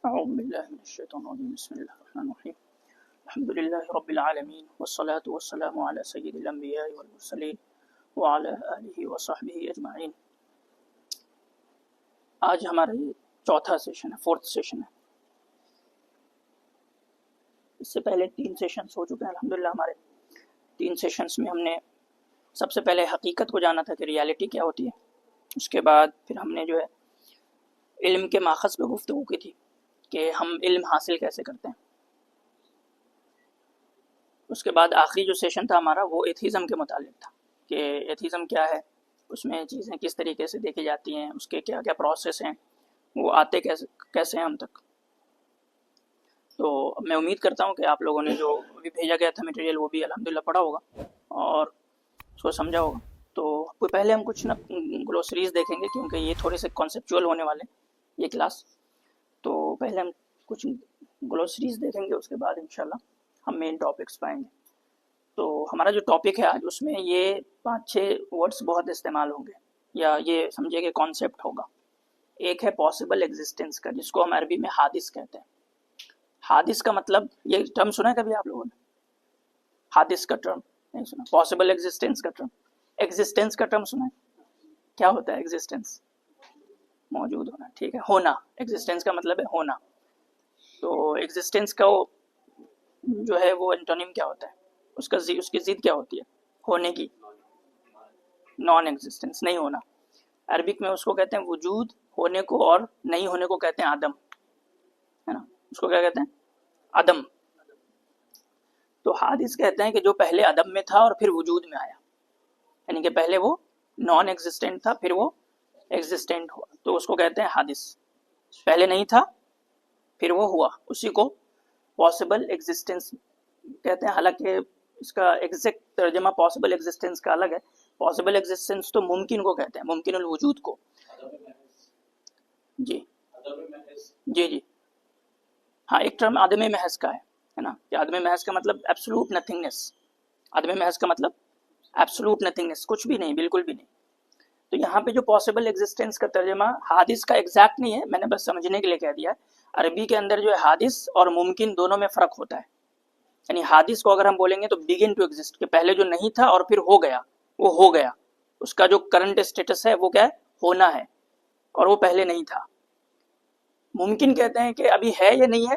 अऊज़ु बिल्लाहि मिनश्शैतानिर्रजीम बिस्मिल्लाहिर्रहमानिर्रहीम अल्हम्दुलिल्लाहि रब्बिल आलमीन वस्सलातु वस्सलामु अला सय्यिदिल अंबिया'i वल मुरसलीन व अला आलिहि व सहबिहि अजमाइन। आज हमारा ये चौथा सेशन है, फोर्थ सेशन है। इससे पहले 3 सेशंस हो चुके हैं अल्हम्दुलिल्लाह। हमारे 3 सेशंस में हमने सबसे पहले हकीकत को जाना था कि रियलिटी क्या होती है। उसके बाद फिर हमने जो है इल्म के माखज़ पे गुफ्तगू की थी कि हम इल्म हासिल कैसे करते हैं। उसके बाद आखिरी जो सेशन था हमारा वो एथीज़म के मुतालिक था कि एथीज़म क्या है, उसमें चीज़ें किस तरीके से देखी जाती हैं, उसके क्या क्या प्रोसेस हैं, वो आते कैसे हैं हम तक। तो मैं उम्मीद करता हूँ कि आप लोगों ने जो भी भेजा गया था मटेरियल वो भी अल्हम्दुलिल्लाह पढ़ा होगा और उसको समझा होगा। तो पहले हम कुछ ना ग्लोसरीज देखेंगे क्योंकि ये थोड़े से कॉन्सेप्चुअल होने वाले ये क्लास। तो पहले हम कुछ ग्लोसरीज देखेंगे, उसके बाद इंशाल्लाह हम मेन टॉपिक्स पाएंगे। तो हमारा जो टॉपिक है आज उसमें ये 5-6 वर्ड्स बहुत इस्तेमाल होंगे, या ये समझिए कि कॉन्सेप्ट होगा। एक है पॉसिबल एग्जिस्टेंस का, जिसको हम अरबी में हादिस कहते हैं। हादिस का मतलब, ये टर्म सुना है कभी आप लोगों ने? हादिस का टर्म नहीं सुना। पॉसिबल एग्जिस्टेंस का टर्म, एग्जिस्टेंस का टर्म सुना है? क्या होता है एग्जिस्टेंस? मौजूद होना, ठीक है। होना, एग्जिस्टेंस का मतलब है होना। तो एग्जिस्टेंस का जो है वो एंटोनिम क्या होता है, उसकी जिद क्या होती है होने की? नॉन एग्जिस्टेंस, नहीं होना। अरबिक में उसको कहते हैं वजूद होने को, और नहीं होने को कहते हैं आदम, है ना। उसको क्या कहते हैं? आदम। तो हादिस कहते हैं कि जो पहले अदम में था और फिर वजूद में आया, यानी कि पहले वो नॉन एग्जिस्टेंट था फिर वो एग्जिस्टेंट हुआ, तो उसको कहते हैं हादिस। पहले नहीं था फिर वो हुआ, उसी को पॉसिबल एग्जिस्टेंस कहते हैं। हालांकि इसका एग्जैक्ट तर्जमा पॉसिबल एग्जिस्टेंस का अलग है। पॉसिबल एग्जिस्टेंस तो मुमकिन को कहते हैं, मुमकिनुल वजूद को। जी जी जी हाँ, एक टर्म आदम महज का है ना, कि आदम महज का मतलब एब्सोल्यूट नथिंगनेस। आदम महज का मतलब एब्सोल्यूट नथिंगनेस, कुछ भी नहीं, बिल्कुल भी नहीं। तो यहाँ पे जो पॉसिबल एग्जिस्टेंस का तर्जमा हादिस का एग्जैक्ट नहीं है, मैंने बस समझने के लिए कह दिया। अरबी के अंदर जो है हादिस और मुमकिन दोनों में फ़र्क होता है। यानी हादिस को अगर हम बोलेंगे तो बिगिन टू एग्जिस्ट, के पहले जो नहीं था और फिर हो गया, वो हो गया। उसका जो करंट स्टेटस है वो क्या है? होना है, और वो पहले नहीं था। मुमकिन कहते हैं कि अभी है या नहीं है।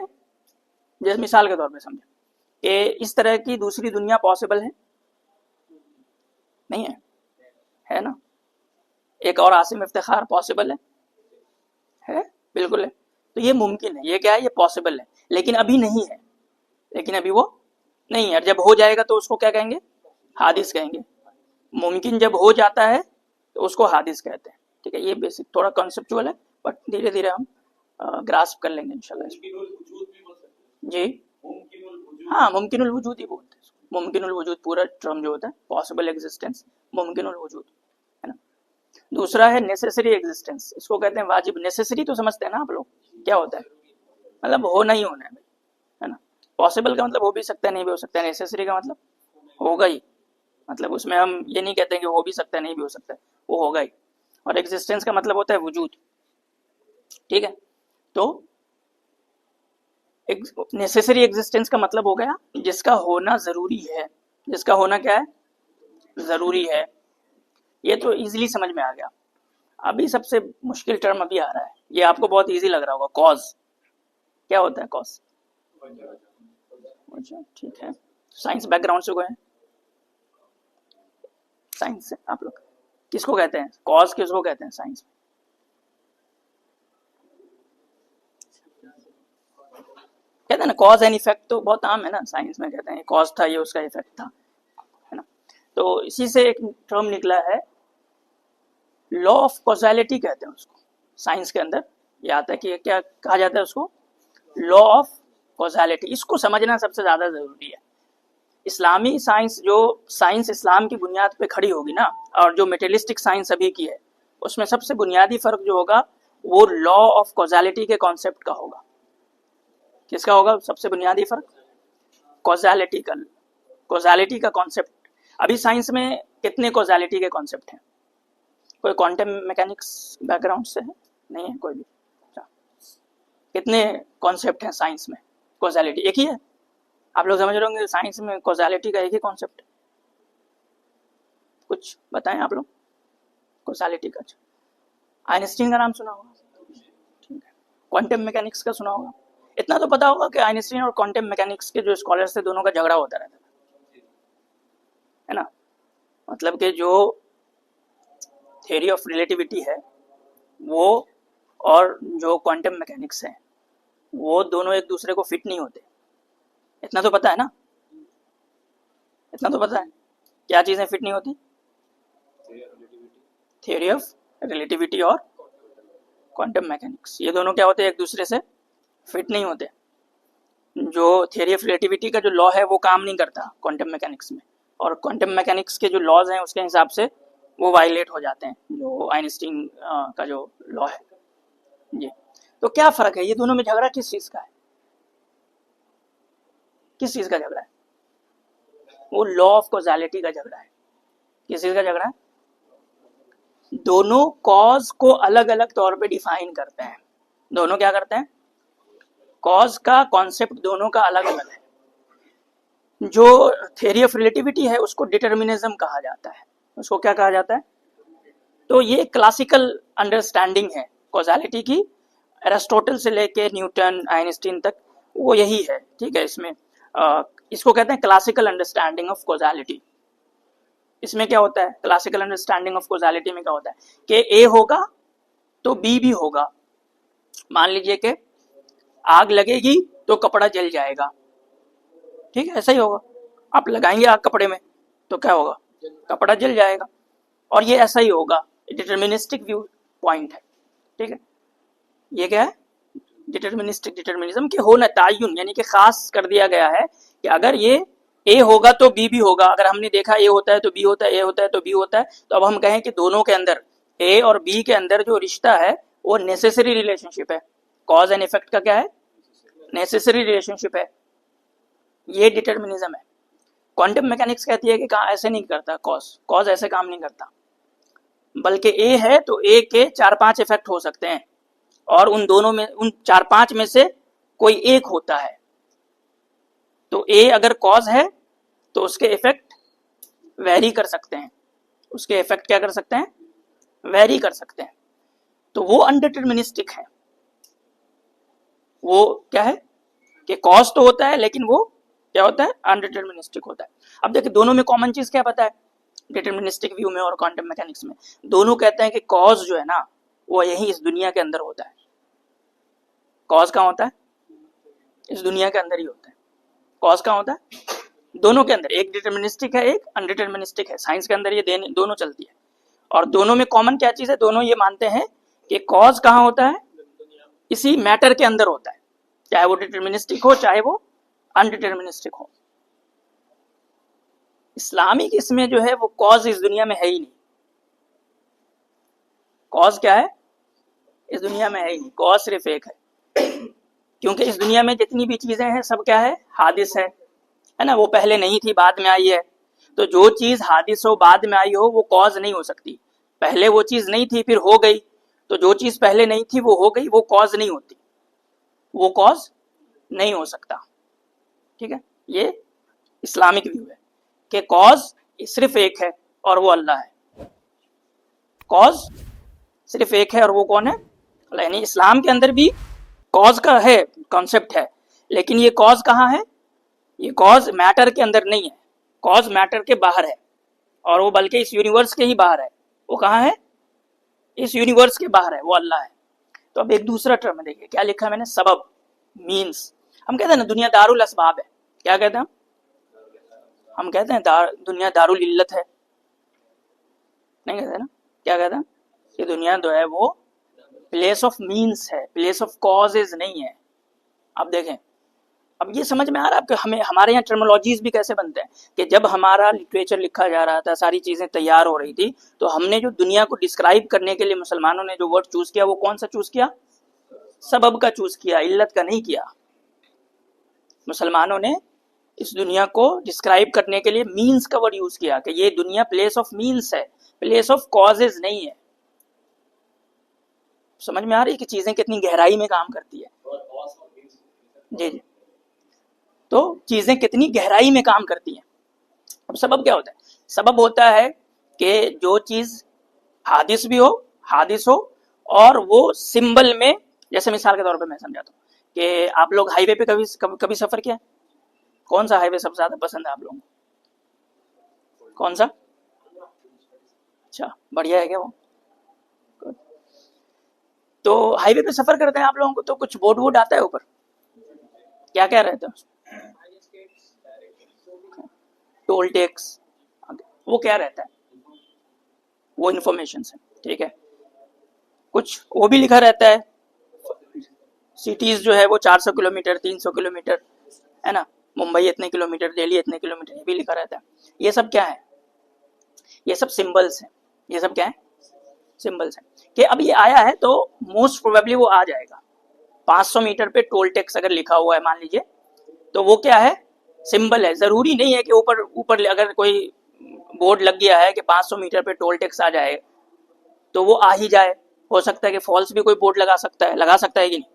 जैसे मिसाल के तौर पे समझे कि इस तरह की दूसरी दुनिया पॉसिबल है? नहीं है, है ना। एक और आसिम इफ्तिखार पॉसिबल है? बिल्कुल है। तो ये मुमकिन है, ये क्या है? ये पॉसिबल है, लेकिन अभी नहीं है। लेकिन अभी वो नहीं है, जब हो जाएगा तो उसको क्या कहेंगे? हादिस कहेंगे। मुमकिन जब हो जाता है तो उसको हादिस कहते हैं। ठीक है, ये बेसिक थोड़ा कॉन्सेप्चुअल है, बट धीरे धीरे हम ग्रास्प कर लेंगे इंशाल्लाह। जी हाँ, मुमकिनुल वजूद ही बोलते हैं। मुमकिनुल वजूद पूरा टर्म जो होता है, पॉसिबल एग्जिस्टेंस, मुमकिनुल वजूद, है ना। दूसरा है नेसेसरी एग्जिस्टेंस, इसको कहते हैं वाजिब। नेसेसरी तो समझते हैं ना आप लोग, क्या होता है? मतलब होना ही होना है ना। पॉसिबल का मतलब हो भी सकता है, नहीं भी हो सकता है। नेसेसरी का मतलब होगा ही, मतलब उसमें हम ये नहीं कहते हैं कि हो भी सकता है नहीं भी हो सकता है, वो होगा ही। और एग्जिस्टेंस का मतलब होता है वजूद, ठीक है। तो नेसेसरी एग्जिस्टेंस का मतलब हो गया जिसका होना जरूरी है। जिसका होना क्या है? जरूरी है। ये तो इजीली समझ में आ गया। अभी सबसे मुश्किल टर्म अभी आ रहा है, ये आपको बहुत इजी लग रहा होगा। कॉज, क्या होता है कॉज? अच्छा ठीक है, साइंस बैकग्राउंड से गए हैं, साइंस से आप लोग। किसको कहते हैं कॉज, किसको कहते हैं साइंस में? कहते हैं ना कॉज एंड इफेक्ट, तो बहुत आम है ना। साइंस में कहते हैं कॉज था, ये उसका इफेक्ट था, है ना। तो इसी से एक टर्म निकला है, लॉ ऑफ कॉजालिटी कहते हैं उसको। साइंस के अंदर ये आता है कि क्या कहा जाता है उसको? Law of causality. इसको समझना सबसे ज्यादा जरूरी है। इस्लामी साइंस, जो साइंस इस्लाम की बुनियाद पे खड़ी होगी ना, और जो मेटेरियलिस्टिक साइंस अभी की है, उसमें सबसे बुनियादी फर्क जो होगा वो लॉ ऑफ कॉजालिटी के कॉन्सेप्ट का होगा। किसका होगा सबसे बुनियादी फर्क? कॉजालिटी का। कॉजालिटी का कॉन्सेप्ट, अभी साइंस में कितने कॉजालिटी के कॉन्सेप्ट हैं? कोई क्वांटम मैकेनिक्स बैकग्राउंड से है? नहीं है कोई भी? कितने कॉन्सेप्ट हैं साइंस में? कॉजालिटी एक ही है। आप लोग समझ रहे होंगे साइंस में कॉजालिटी का एक ही कॉन्सेप्ट। कुछ बताएं आप लोग कॉजालिटी का। आइंस्टीन का नाम सुना होगा, ठीक है। क्वांटम मैकेनिक्स का सुना होगा। इतना तो पता होगा कि आइंस्टीन और क्वांटम मैकेनिक्स के जो स्कॉलर्स थे दोनों का झगड़ा होता रहता है ना। मतलब कि जो थ्योरी ऑफ रिलेटिविटी है वो और जो क्वांटम मैकेनिक्स है वो दोनों एक दूसरे को फिट नहीं होते। इतना तो पता है ना, इतना तो पता है। क्या चीजें फिट नहीं होती? थ्योरी ऑफ रिलेटिविटी और क्वांटम मैकेनिक्स, ये दोनों क्या होते हैं? एक दूसरे से फिट नहीं होते। जो थ्योरी ऑफ रिलेटिविटी का जो लॉ है वो काम नहीं करता क्वांटम मैकेनिक्स में, और क्वांटम मैकेनिक्स के जो लॉज हैं उसके हिसाब से वो वायलेट हो जाते हैं, जो आइंस्टीन का जो लॉ है ये। तो क्या फर्क है? ये दोनों में झगड़ा किस चीज का है? किस चीज का झगड़ा है? वो लॉ ऑफ कॉजालिटी का झगड़ा है। किस चीज का झगड़ा है? दोनों कॉज को अलग अलग तौर पे डिफाइन करते हैं। दोनों क्या करते हैं? कॉज का कॉन्सेप्ट दोनों का अलग अलग है। जो थ्योरी ऑफ रिलेटिविटी है उसको डिटर्मिनिज्म कहा जाता है। उसको क्या कहा जाता है? तो ये क्लासिकल अंडरस्टैंडिंग है कॉजालिटी की, एरिस्टोटल से लेके न्यूटन आइंस्टीन तक वो यही है, ठीक है। इसमें इसको कहते हैं क्लासिकल अंडरस्टैंडिंग ऑफ कॉजालिटी। इसमें क्या होता है? क्लासिकल अंडरस्टैंडिंग ऑफ कॉजालिटी में क्या होता है कि ए होगा तो बी भी होगा। मान लीजिए कि आग लगेगी तो कपड़ा जल जाएगा, ठीक है, ऐसा ही होगा। आप लगाएंगे आग कपड़े में तो क्या होगा? कपड़ा जल जाएगा। और ये ऐसा ही होगा, डिटर्मिनिस्टिक व्यू पॉइंट है, ठीक है। ये क्या है? डिटर्मिनिस्टिक डिटर्मिनिज्म के होना तायुन, यानी कि खास कर दिया गया है कि अगर ये ए होगा तो बी भी होगा। अगर हमने देखा ए होता है तो बी होता है, ए होता है तो बी होता है, तो अब हम कहें कि दोनों के अंदर ए और बी के अंदर जो रिश्ता है वो नेसेसरी रिलेशनशिप है। कॉज एंड इफेक्ट का क्या है? नेसेसरी रिलेशनशिप है। ये डिटर्मिनिज्म है। क्वांटम मैकेनिक्स कहती है कि कहाँ ऐसे नहीं करता, कॉज ऐसे काम नहीं करता, बल्कि ए है तो ए के 4-5 इफेक्ट हो सकते हैं और उन दोनों में, उन 4-5 में से कोई एक होता है। तो ए अगर कॉज है तो उसके इफेक्ट वेरी कर सकते हैं। उसके इफेक्ट क्या कर सकते हैं? वेरी कर सकते हैं। तो वो अनडिटर्मिनिस्टिक है। वो क्या है कि कॉज तो होता है लेकिन वो क्या होता है? अनडिटर्मिनिस्टिक होता है। अब देखिए दोनों में कॉमन चीज क्या पता है? डिटर्मिनिस्टिक व्यू में और क्वांटम मैकेनिक्स में दोनों कहते हैं कि कॉज जो है ना वो यही इस दुनिया के अंदर होता है। कॉज कहाँ होता है? इस दुनिया के अंदर ही होता है। कॉज कहाँ होता है? दोनों के अंदर। एक डिटर्मिनिस्टिक है, एक अनडिटर्मिनिस्टिक है। साइंस के अंदर ये दोनों चलती है। और दोनों में कॉमन क्या चीज है? दोनों ये मानते हैं कि कॉज कहाँ होता है? इसी मैटर के अंदर होता है, चाहे वो डिटर्मिनिस्टिक हो चाहे वो अनडिटर्मिनिस्टिक हो। इस्लामिक इसमें जो है वो कॉज इस दुनिया में है ही नहीं। कॉज क्या है? इस दुनिया में है ही नहीं। कॉज सिर्फ एक है, क्योंकि इस दुनिया में जितनी भी चीजें हैं सब क्या है? हादिस है ना। वो पहले नहीं थी, बाद में आई है। तो जो चीज हादिस हो, बाद में आई हो, वो कॉज नहीं हो सकती। पहले वो चीज नहीं थी फिर हो गई, तो जो चीज पहले नहीं थी वो हो गई, वो कॉज नहीं होती, वो कॉज नहीं हो सकता, ठीक है। ये इस्लामिक व्यू है कि कॉज सिर्फ एक है और वो अल्लाह है। कॉज सिर्फ एक है और वो कौन है? अल्लाह। यानी इस्लाम के अंदर भी कॉज का है, कॉन्सेप्ट है, लेकिन ये कॉज कहाँ है? ये कॉज मैटर के अंदर नहीं है, कॉज मैटर के बाहर है, और वो बल्कि इस यूनिवर्स के ही बाहर है। वो कहाँ है? इस यूनिवर्स के बाहर है, वो अल्लाह है। तो अब एक दूसरा टर्म देखिए क्या लिखा है मैंने, सबब, मीन्स। हम कहते हैं ना दुनिया दारुल असबाब है। क्या कहते हैं हम कहते हैं दुनिया दारुल इल्लत है, नहीं कहते ना? क्या कहते हैं? ये दुनिया जो है वो प्लेस ऑफ मीन्स है, प्लेस ऑफ कॉजेज नहीं है। अब देखें, अब ये समझ में आ रहा है आपको हमें हमारे यहाँ टर्मिनोलॉजीज भी कैसे बनते हैं कि जब हमारा लिटरेचर लिखा जा रहा था, सारी चीजें तैयार हो रही थी, तो हमने जो दुनिया को डिस्क्राइब करने के लिए मुसलमानों ने जो वर्ड चूज किया वो कौन सा चूज किया? सबब का चूज किया, इल्लत का नहीं किया। मुसलमानों ने इस दुनिया को डिस्क्राइब करने के लिए मीन्स का वर्ड यूज किया कि ये दुनिया प्लेस ऑफ मीन्स है, प्लेस ऑफ कॉजेज नहीं है। समझ में आ रही है कि चीजें कितनी गहराई में काम करती है। जी जी। तो चीजें कितनी गहराई में काम करती हैं। अब सबब क्या होता है? सबब होता है कि जो चीज हादिस भी हो, हादिस हो, और वो सिंबल में, जैसे मिसाल के तौर पे मैं समझाता हूँ कि आप लोग हाईवे पे कभी सफर किया? कौन सा हाईवे सबसे ज्यादा पसंद है आप लोगों को? कौन सा? अच्छा, बढ़िया है क्या वो? तो हाईवे पे सफर करते हैं आप लोगों को तो कुछ बोर्ड वोर्ड आता है ऊपर, क्या क्या रहता है? टोल टैक्स, वो क्या रहता है? वो इन्फॉर्मेशन है, ठीक है। कुछ वो भी लिखा रहता है, सिटीज जो है वो 400 किलोमीटर, 300 किलोमीटर, है ना, मुंबई इतने किलोमीटर, दिल्ली इतने किलोमीटर, ये भी लिखा रहता है। ये सब क्या है? ये सब सिंबल्स हैं। ये सब क्या है? सिंबल्स हैं कि अब ये आया है तो मोस्ट प्रोबेबली वो आ जाएगा। 500 मीटर पे टोल टैक्स अगर लिखा हुआ है मान लीजिए, तो वो क्या है? सिंबल है। जरूरी नहीं है कि ऊपर ऊपर अगर कोई बोर्ड लग गया है कि 500 मीटर पे टोल टैक्स आ जाए तो वो आ ही जाए। हो सकता है कि फॉल्स भी कोई बोर्ड लगा सकता है, लगा सकता है कि नहीं?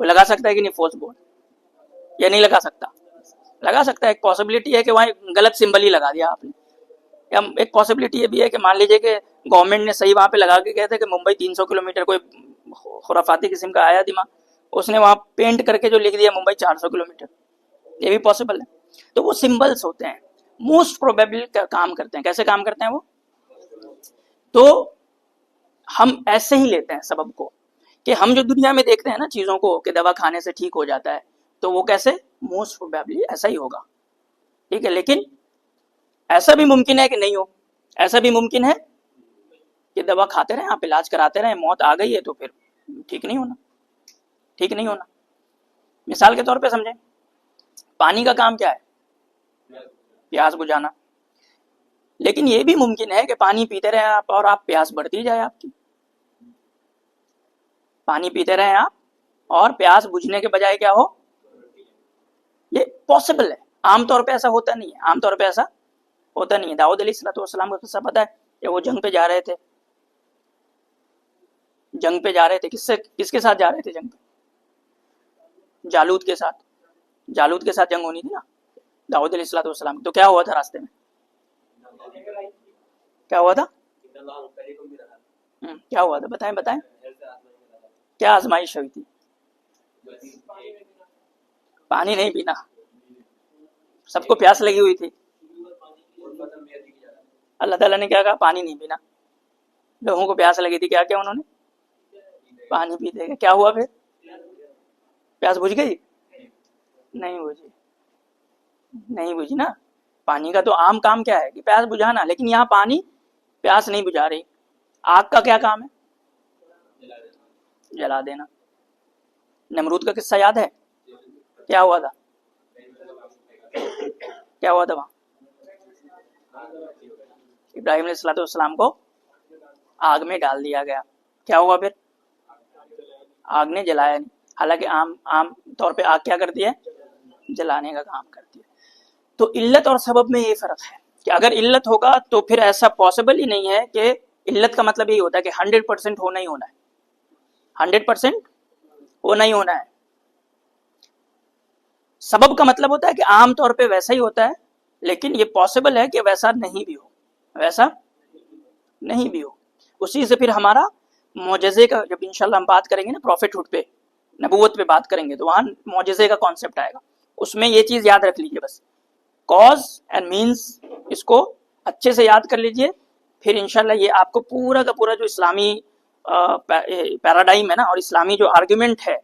कोई लगा सकता है कि नहीं फॉल्स बोर्ड, या नहीं लगा सकता? लगा सकता है। एक पॉसिबिलिटी है कि वहाँ गलत सिंबल ही लगा दिया आपने। या एक पॉसिबिलिटी ये भी है कि मान लीजिए कि गवर्नमेंट ने सही वहाँ पे लगा के कहते हैं कि मुंबई 300 किलोमीटर, कोई खुराफाती किस्म का आया दिमाग, उसने वहाँ पेंट करके जो लिख दिया मुंबई 400 किलोमीटर, ये भी पॉसिबल है। तो वो सिंबल्स होते हैं, मोस्ट प्रोबेबली काम करते हैं। कैसे काम करते हैं वो? तो हम ऐसे ही लेते हैं सबब को, कि हम जो दुनिया में देखते हैं ना चीजों को कि दवा खाने से ठीक हो जाता है, तो वो कैसे? मोस्ट प्रोबेबली ऐसा ही होगा, ठीक है। लेकिन ऐसा भी मुमकिन है कि नहीं हो। ऐसा भी मुमकिन है कि दवा खाते रहें, आप इलाज कराते रहें, मौत आ गई है तो फिर ठीक नहीं होना, ठीक नहीं होना। मिसाल के तौर पे समझें, पानी का काम क्या है? प्यास बुझाना। लेकिन ये भी मुमकिन है कि पानी पीते रहें आप और आप प्यास बढ़ती जाए आपकी। पानी पीते रहें आप और प्यास बुझने के बजाय क्या हो? ये पॉसिबल है। आमतौर पे ऐसा होता नहीं है, आमतौर पे ऐसा होता नहीं है। दाऊद अलैहिस्सलाम का किस्सा पता है कि वो जंग पे जा रहे थे, जंग पे जा रहे थे, किसके साथ जा रहे थे जंग पे? जालूत के साथ। जालूत के साथ जंग होनी थी ना दाऊद अलैहिस्सलाम। तो क्या हुआ था रास्ते में? क्या हुआ था? क्या हुआ था? बताएं बताएं, क्या आजमाइश हुई थी? पानी नहीं पीना। सबको प्यास लगी हुई थी। अल्लाह ताला ने क्या कहा? पानी नहीं पीना। लोगों को प्यास लगी थी, क्या क्या उन्होंने? पानी पीते गए। क्या हुआ फिर? प्यास बुझ गई? नहीं बुझी, नहीं बुझी ना। पानी का तो आम काम क्या है कि प्यास बुझाना, लेकिन यहाँ पानी प्यास नहीं बुझा रही। आग का क्या काम है? जला देना। नमरूद का किस्सा याद है? क्या हुआ था? क्या हुआ था वहां? इब्राहिम अलैहिस्सलाम को आग में डाल दिया गया। क्या हुआ फिर? आग ने जलाया नहीं। हालांकि आम तौर पे आग क्या करती है? जलाने का काम करती है। तो इल्लत और सबब में ये फर्क है कि अगर इल्लत होगा तो फिर ऐसा पॉसिबल ही नहीं है कि इल्लत का मतलब यही होता है कि 100% होना ही होना है, 100% होना ही होना है। सबब का मतलब होता है कि आमतौर पे वैसा ही होता है, लेकिन ये पॉसिबल है कि वैसा नहीं भी हो, वैसा नहीं भी हो। उसी से फिर हमारा मौजज़े का, जब इंशाल्लाह हम बात करेंगे ना प्रॉफिटहुड पे, नबूवत पे बात करेंगे, तो वहां मौजज़े का कॉन्सेप्ट आएगा। उसमें ये चीज याद रख लीजिए बस, कॉज एंड मीन्स, इसको अच्छे से याद कर लीजिए। फिर इंशाल्लाह ये आपको पूरा का पूरा जो इस्लामी पैराडाइम है ना, और इस्लामी जो आर्ग्यूमेंट है,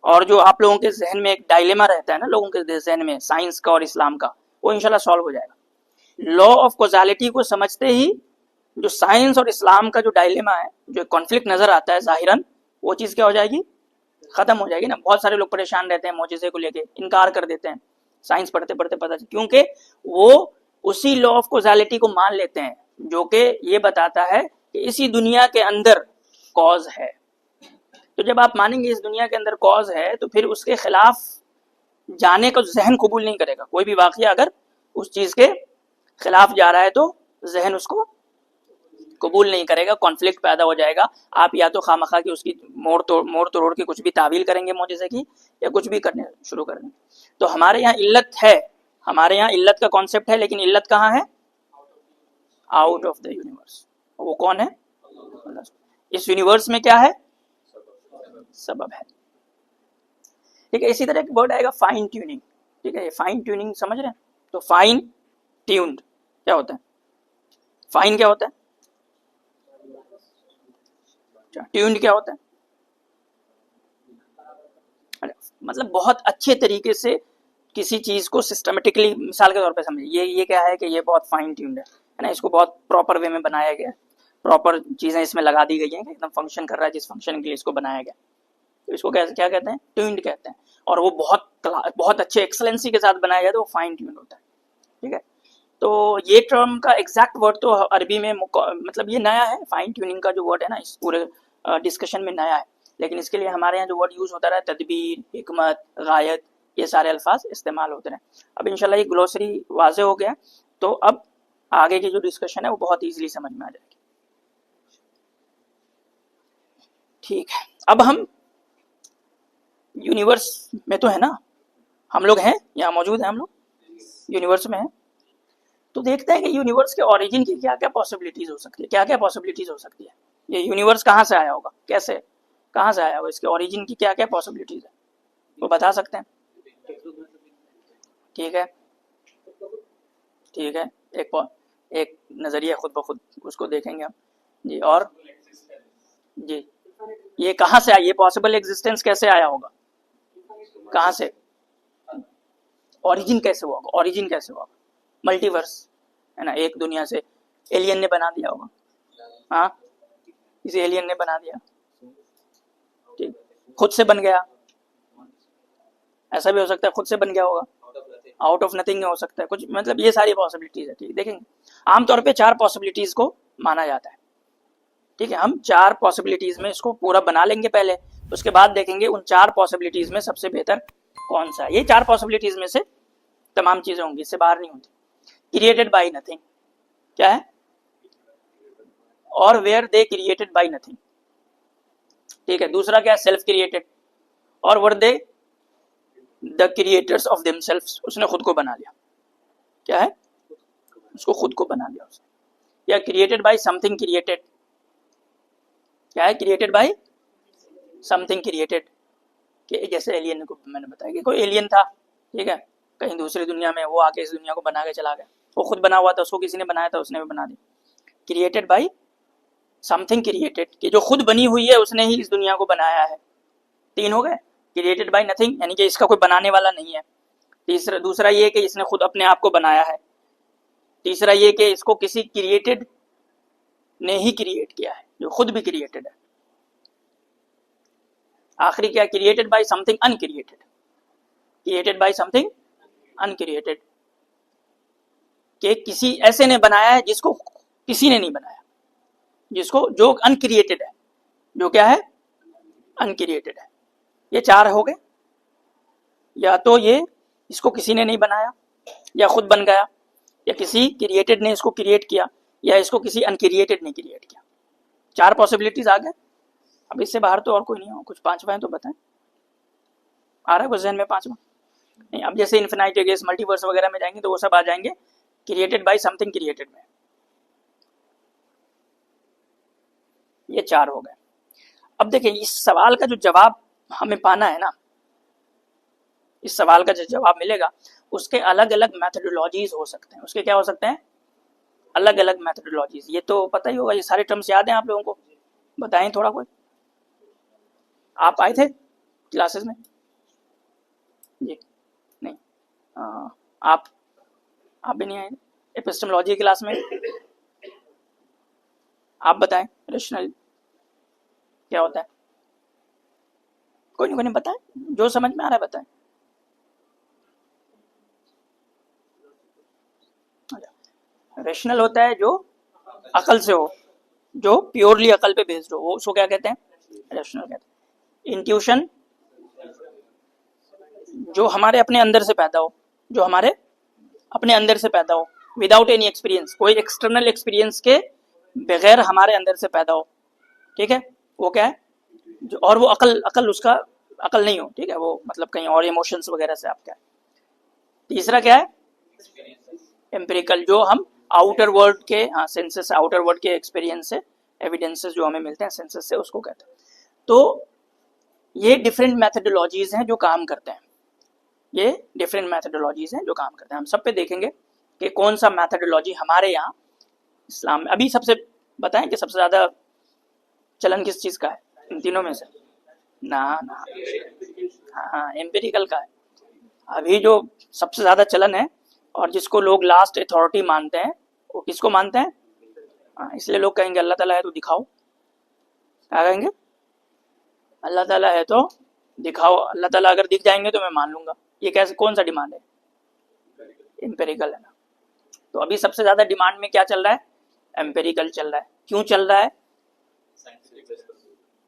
और जो आप लोगों के जहन में एक डायलेमा रहता है ना लोगों के जहन में साइंस का और इस्लाम का, वो इंशाल्लाह सॉल्व हो जाएगा। लॉ ऑफ कॉजालिटी को समझते ही जो साइंस और इस्लाम का जो डायलेमा है, जो कॉन्फ्लिक्ट नजर आता है जाहिरन, वो चीज क्या हो जाएगी? खत्म हो जाएगी ना। बहुत सारे लोग परेशान रहते हैं मौजज़े को लेके, इनकार कर देते हैं साइंस पढ़ते पढ़ते पता चल, क्योंकि वो उसी लॉ ऑफ कॉजालिटी को मान लेते हैं जो कि ये बताता है कि इसी दुनिया के अंदर कॉज है। तो जब आप मानेंगे इस दुनिया के अंदर कॉज है, तो फिर उसके खिलाफ जाने को जहन कबूल नहीं करेगा। कोई भी वाकया अगर उस चीज के खिलाफ जा रहा है तो जहन उसको कबूल नहीं करेगा, कॉन्फ्लिक्ट पैदा हो जाएगा। आप या तो खामखा की उसकी मोड़ तोड़ के कुछ भी तावील करेंगे मौजज़े की, या कुछ भी करने शुरू करेंगे। तो हमारे यहाँ इल्लत है, हमारे यहाँ इल्लत का कॉन्सेप्ट है, लेकिन इल्लत कहाँ है? Out of the universe. वो कौन है? इस यूनिवर्स में क्या है? सबब है। ठीक है, इसी तरह एक वर्ड आएगा फाइन ट्यूनिंग। ठीक है, फाइन ट्यूनिंग समझ रहे हैं? तो फाइन ट्यून्ड क्या होता है? फाइन क्या होता है? ट्यून्ड क्या होता है? मतलब बहुत अच्छे तरीके से किसी चीज को सिस्टमेटिकली, मिसाल के तौर पे समझिए, ये क्या है कि ये बहुत फाइन ट्यून्ड है ना, इसको बहुत प्रॉपर वे में बनाया गया है, प्रॉपर चीजें इसमें लगा दी गई हैं, एकदम फंक्शन कर रहा है जिस फंक्शन के लिए इसको बनाया गया। तो इसको क्या कहते हैं? ट्यून्ड कहते हैं। और वो बहुत अच्छे एक्सलेंसी के साथ बनाया जाए तो वो फाइन ट्यून्ड होता है। ठीक है, तो ये टर्म का एग्जैक्ट वर्ड तो अरबी में मतलब ये नया है, फाइन ट्यूनिंग का जो वर्ड है ना, इस पूरे डिस्कशन में नया है, लेकिन इसके लिए हमारे यहाँ जो वर्ड यूज होता रहा है तदबीर, हिकमत, गायत, ये सारे अल्फाज इस्तेमाल होते रहे। अब इंशाल्लाह ये ग्लोसरी वाजे हो गया, तो अब आगे की जो डिस्कशन है वो बहुत ईजिली समझ में आ जाएगी। ठीक है, अब हम यूनिवर्स में तो है ना, हम लोग हैं, यहाँ मौजूद हैं हम लोग, यूनिवर्स में हैं, तो देखते हैं कि यूनिवर्स के ओरिजिन की क्या क्या पॉसिबिलिटीज हो सकती है, क्या क्या पॉसिबिलिटीज हो सकती है। ये यूनिवर्स कहाँ से आया होगा, कैसे, कहाँ से आया होगा, इसके ओरिजिन की क्या क्या पॉसिबिलिटीज है, वो बता सकते हैं? ठीक है, ठीक है, एक नजरिया खुद ब खुद उसको देखेंगे हम जी। और जी, ये कहाँ से आया, ये पॉसिबल एग्जिस्टेंस कैसे आया होगा, कहाँ से, ओरिजिन कैसे हुआ होगा, ओरिजिन कैसे हुआ? मल्टीवर्स है ना, एक दुनिया से एलियन ने बना दिया होगा, हाँ, इसे एलियन ने बना दिया, ठीक, खुद से बन गया, ऐसा भी हो सकता है, खुद से बन गया होगा, आउट ऑफ नथिंग हो सकता है कुछ, मतलब ये सारी पॉसिबिलिटीज है। ठीक, देखेंगे आमतौर पे 4 पॉसिबिलिटीज को माना जाता है। ठीक है, हम 4 पॉसिबिलिटीज में इसको पूरा बना लेंगे पहले, उसके बाद देखेंगे उन 4 पॉसिबिलिटीज में सबसे बेहतर कौन सा है। ये 4 पॉसिबिलिटीज में से तमाम चीजें होंगी, इससे बाहर नहीं होती। क्रिएटेड बाय नथिंग क्या है, और were they created by nothing. ठीक है, दूसरा क्या है, सेल्फ क्रिएटेड, और were they the creators of themselves, उसने खुद को बना लिया, क्या है, उसको खुद को बना लिया उसने। या क्रिएटेड बाय समथिंग क्रिएटेड, क्या है, क्रिएटेड बाय समथिंग क्रिएटेड, कि जैसे एलियन को मैंने बताया कि कोई एलियन था, ठीक है, कहीं दूसरी दुनिया में, वो आके इस दुनिया को बना के चला गया, वो खुद बना हुआ था, उसको किसी ने बनाया था, उसने भी बना दिया। क्रिएटेड बाय समथिंग क्रिएटेड, कि जो खुद बनी हुई है उसने ही इस दुनिया को बनाया है। 3 हो गए। क्रिएटेड बाय नथिंग यानी कि इसका कोई बनाने वाला नहीं है। दूसरा ये कि इसने खुद अपने आप को बनाया है। तीसरा ये कि इसको किसी क्रिएटेड ने ही क्रिएट किया है, जो खुद भी क्रिएटेड है। आखिरी क्या, created by something uncreated, created by something uncreated, कि किसी ऐसे ने बनाया है जिसको किसी ने नहीं बनाया, जिसको, जो अनक्रिएटेड है, जो क्या है, अनक्रिएटेड है। ये 4 हो गए। या तो ये इसको किसी ने नहीं बनाया, या खुद बन गया, या किसी क्रिएटेड ने इसको क्रिएट किया, या इसको किसी अनक्रिएटेड ने क्रिएट किया। 4 पॉसिबिलिटीज आ गए। अब इससे बाहर तो और कोई नहीं हो। कुछ 5वां है तो बताएं, आ रहा है कुछ जहन में 5वां? नहीं, अब जैसे इन्फिनाइट गेस, मल्टीवर्स वगैरह में जाएंगे तो वो सब आ जाएंगे क्रिएटेड बाय समथिंग क्रिएटेड में। ये 4 हो गए। अब देखिए, इस सवाल का जो जवाब हमें पाना है ना, इस सवाल का जो जवाब मिलेगा उसके अलग अलग मैथडोलॉजीज हो सकते हैं। उसके क्या हो सकते हैं, अलग अलग मैथडोलॉजीज। ये तो पता ही होगा, ये सारे टर्म्स याद हैं आप लोगों को? बताएं थोड़ा, कोई आप आए थे क्लासेस में? जी नहीं, आप भी नहीं आए एपिस्टेमोलॉजी क्लास में? आप बताएं रेशनल क्या होता है? कोई नहीं बताएं, जो समझ में आ रहा है बताएं। रेशनल होता है जो अकल से हो, जो प्योरली अकल पे बेस्ड हो, वो उसको क्या कहते हैं, रेशनल कहते हैं। इंट्यूशन जो हमारे अपने अंदर से पैदा हो, जो हमारे अपने अंदर से पैदा हो, विदाउट एनी एक्सपीरियंस, कोई एक्सटर्नल एक्सपीरियंस के बगैर हमारे अंदर से पैदा हो, ठीक है, वो क्या है जो, और वो अकल अकल उसका अकल नहीं हो, ठीक है, वो मतलब कहीं और इमोशंस वगैरह से आपका है। तीसरा क्या है, एम्पिरिकल, जो हम आउटर वर्ल्ड के, हाँ, सेंसेस, आउटर वर्ल्ड के एक्सपीरियंस से, एविडेंसेस जो हमें मिलते हैं सेंसेस से, उसको कहते हैं। तो ये डिफरेंट मैथडोलॉजीज हैं जो काम करते हैं, ये डिफरेंट मैथडोलॉजीज हैं जो काम करते हैं। हम सब पे देखेंगे कि कौन सा मैथडोलॉजी हमारे यहाँ इस्लाम में, अभी सबसे बताएं कि सबसे ज्यादा चलन किस चीज का है इन तीनों में से? ना ना, हाँ, एम्पिरिकल का है। अभी जो सबसे ज्यादा चलन है और जिसको लोग लास्ट अथॉरिटी मानते हैं, वो किसको मानते हैं? हाँ, इसलिए लोग कहेंगे अल्लाह ताला है तो दिखाओ। क्या कहेंगे? अल्लाह ताला है तो दिखाओ, अल्लाह ताला अगर दिख जाएंगे तो मैं मान लूंगा। ये कैसे, कौन सा डिमांड है? एम्पेरिकल है ना। तो अभी सबसे ज्यादा डिमांड में क्या चल रहा है? एम्पेरिकल चल रहा है। क्यों चल रहा है?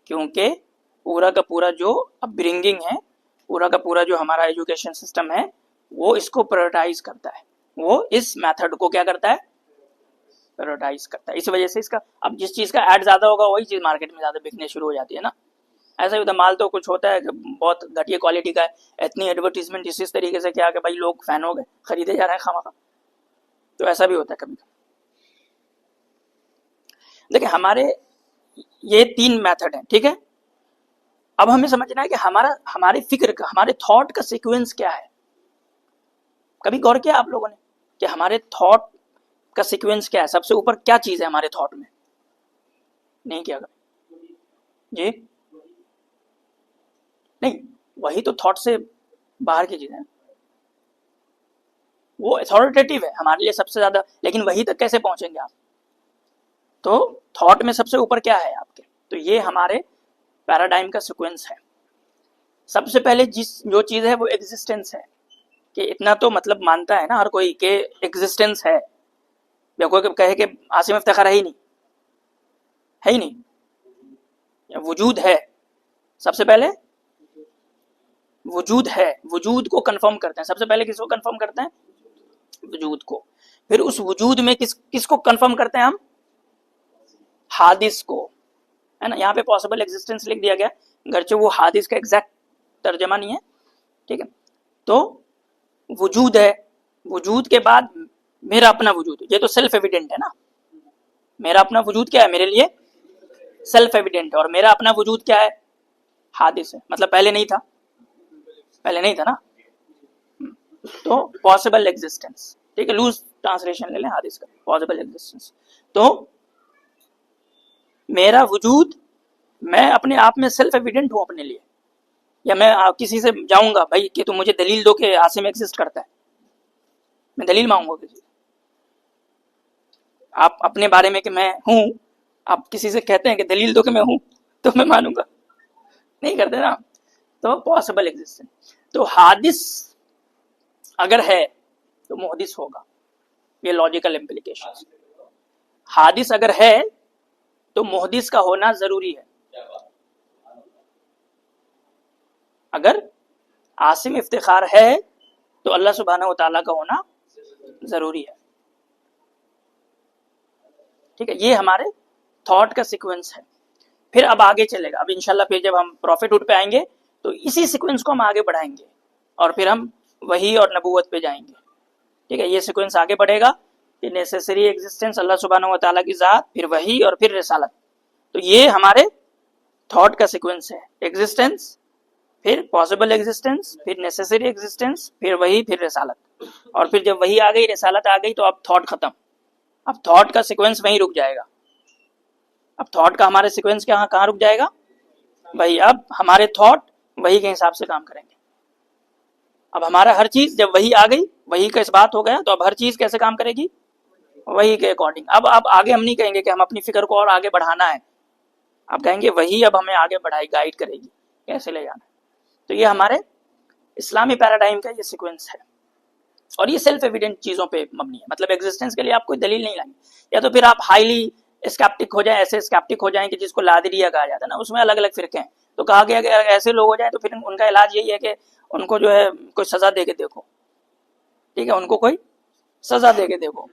क्योंकि पूरा का पूरा जो अपब्रिंगिंग है, पूरा का पूरा जो हमारा एजुकेशन सिस्टम है, वो इसको प्रायोरिटाइज करता है, वो इस मेथड को क्या करता है? प्रायोरिटाइज करता है। इस वजह से इसका, अब जिस चीज का ऐड ज्यादा होगा वही चीज मार्केट में ज्यादा बिकने शुरू हो जाती है ना। ऐसा ही होता है, माल तो कुछ होता है कि बहुत घटिया क्वालिटी का है, इतनी एडवर्टीजमेंट इस तरीके से क्या कि भाई लोग फैन हो गए, खरीदे जा रहे हैं खामा। तो ऐसा भी होता है कभी कभी। देखिए हमारे ये 3 मेथड हैं, ठीक है। अब हमें समझना है कि हमारी फिक्र का, हमारे थॉट का सीक्वेंस क्या है। कभी गौर किया आप लोगों ने कि हमारे थॉट का सीक्वेंस क्या है? सबसे ऊपर क्या चीज है हमारे थॉट में? नहीं किया जी? नहीं, वही तो थॉट से बाहर की चीज है, वो अथॉरिटेटिव है हमारे लिए सबसे ज्यादा, लेकिन वही तक कैसे पहुंचेंगे आप? तो थॉट में सबसे ऊपर क्या है आपके? तो ये हमारे पैराडाइम का सीक्वेंस है। सबसे पहले जो चीज है वो एग्जिस्टेंस है, कि इतना तो मतलब मानता है ना हर कोई कि एग्जिस्टेंस है। या कोई कहे कि आसिम इफ्तिखार है ही नहीं, है ही नहीं, या वजूद है। सबसे पहले वजूद है, वजूद को कंफर्म करते हैं। सबसे पहले किसको कंफर्म करते हैं? वजूद को। फिर उस वजूद में किसको कंफर्म करते हैं हम? हादिस को, है ना। यहाँ पे पॉसिबल एग्जिस्टेंस लिख दिया गया, गरचे वो हादिस का एग्जैक्ट तर्जमा नहीं है, ठीक है। तो वजूद है, वजूद के बाद मेरा अपना वजूद, ये तो सेल्फ एविडेंट है ना। मेरा अपना वजूद क्या है? मेरे लिए सेल्फ एविडेंट है। और मेरा अपना वजूद क्या है? हादिस है, मतलब पहले नहीं था, पहले नहीं था ना। तो पॉसिबल एग्जिस्टेंस, ठीक है, लूज ट्रांसलेशन ले लें हादिस का, पॉसिबल एग्जिस्टेंस। तो मेरा वजूद, मैं अपने आप में सेल्फ एविडेंट हूं अपने लिए, या मैं किसी से जाऊंगा भाई कि तुम मुझे दलील दो कि आसिम एग्जिस्ट करता है, मैं दलील मांगूंगा किसी? आप अपने बारे में कि मैं हूं, आप किसी से कहते हैं कि दलील दो कि मैं हूं, तो मैं मानूंगा? नहीं करते ना। तो पॉसिबल एग्जिस्टेंस। तो हादिस अगर है तो मुहदिस होगा, ये लॉजिकल इम्प्लीकेशन। हादिस अगर है तो मुहदिस का होना जरूरी है। अगर आसिम इफ्तिखार है तो अल्लाह सुब्हानहू व तआला का होना जरूरी है, ठीक है। ये हमारे थॉट का सीक्वेंस है। फिर अब आगे चलेगा, अब इंशाल्लाह फिर जब हम प्रॉफिटहुड पे आएंगे तो इसी सीक्वेंस को हम आगे बढ़ाएंगे और फिर हम वही और नबूवत पे जाएंगे, ठीक है। ये सीक्वेंस आगे बढ़ेगा कि नेसेसरी एग्जिस्टेंस अल्लाह सुब्हानहू व तआला की जात, फिर वही और फिर रिसालत। तो ये हमारे थॉट का सीक्वेंस है, एग्जिस्टेंस, फिर पॉसिबल एग्जिस्टेंस, फिर नेसेसरी एग्जिस्टेंस, फिर वही, फिर रिसालत। और फिर जब वही आ गई, रिसालत आ गई, तो अब थॉट खत्म। अब थॉट का सीक्वेंस वहीं रुक जाएगा। अब थॉट का हमारे सीक्वेंस कहाँ रुक जाएगा भाई? अब हमारे थॉट वही के हिसाब से काम करेंगे। अब हमारा हर चीज जब वही आ गई, वही का इस बात हो गया, तो अब हर चीज कैसे काम करेगी? वही के अकॉर्डिंग। अब आगे हम नहीं कहेंगे कि हम अपनी फिक्र को और आगे बढ़ाना है, आप कहेंगे वही अब हमें आगे बढ़ाई, गाइड करेगी कैसे ले जाना है। तो ये हमारे इस्लामी पैराडाइम का ये सीक्वेंस है, और ये सेल्फ एविडेंट चीजों पे मबनी है। मतलब एग्जिस्टेंस के लिए आप कोई दलील नहीं लाएंगे, या तो फिर आप हाईली स्कैप्टिक हो जाए, ऐसे स्कैप्टिक हो जाए कि जिसको लादरिया कहा जाता है ना, उसमें अलग अलग फिरके हैं। तो कहा गया कि ऐसे लोग हो जाए तो फिर उनका इलाज यही है कि उनको जो है कोई सजा दे के देखो, ठीक है, उनको कोई सजा दे के देखो,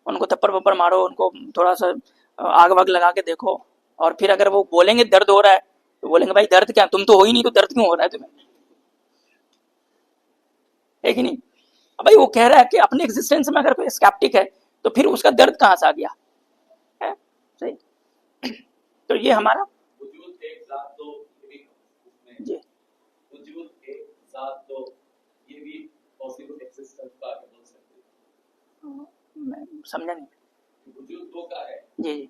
उनको थप्पड़ वप्पड़ मारो, उनको थोड़ा सा आग वाग लगा के देखो, और फिर अगर वो बोलेंगे दर्द हो रहा है तो बोलेंगे भाई दर्द क्या, तुम तो हो ही नहीं तो दर्द क्यों हो रहा है तुम्हें, है कि नहीं। अब भाई वो कह रहा है कि अपने एग्जिस्टेंस में अगर कोई स्केप्टिक है तो फिर उसका दर्द कहाँ से आ गया है, सही। तो ये हमारा जी मैं समझा नहीं जी जी,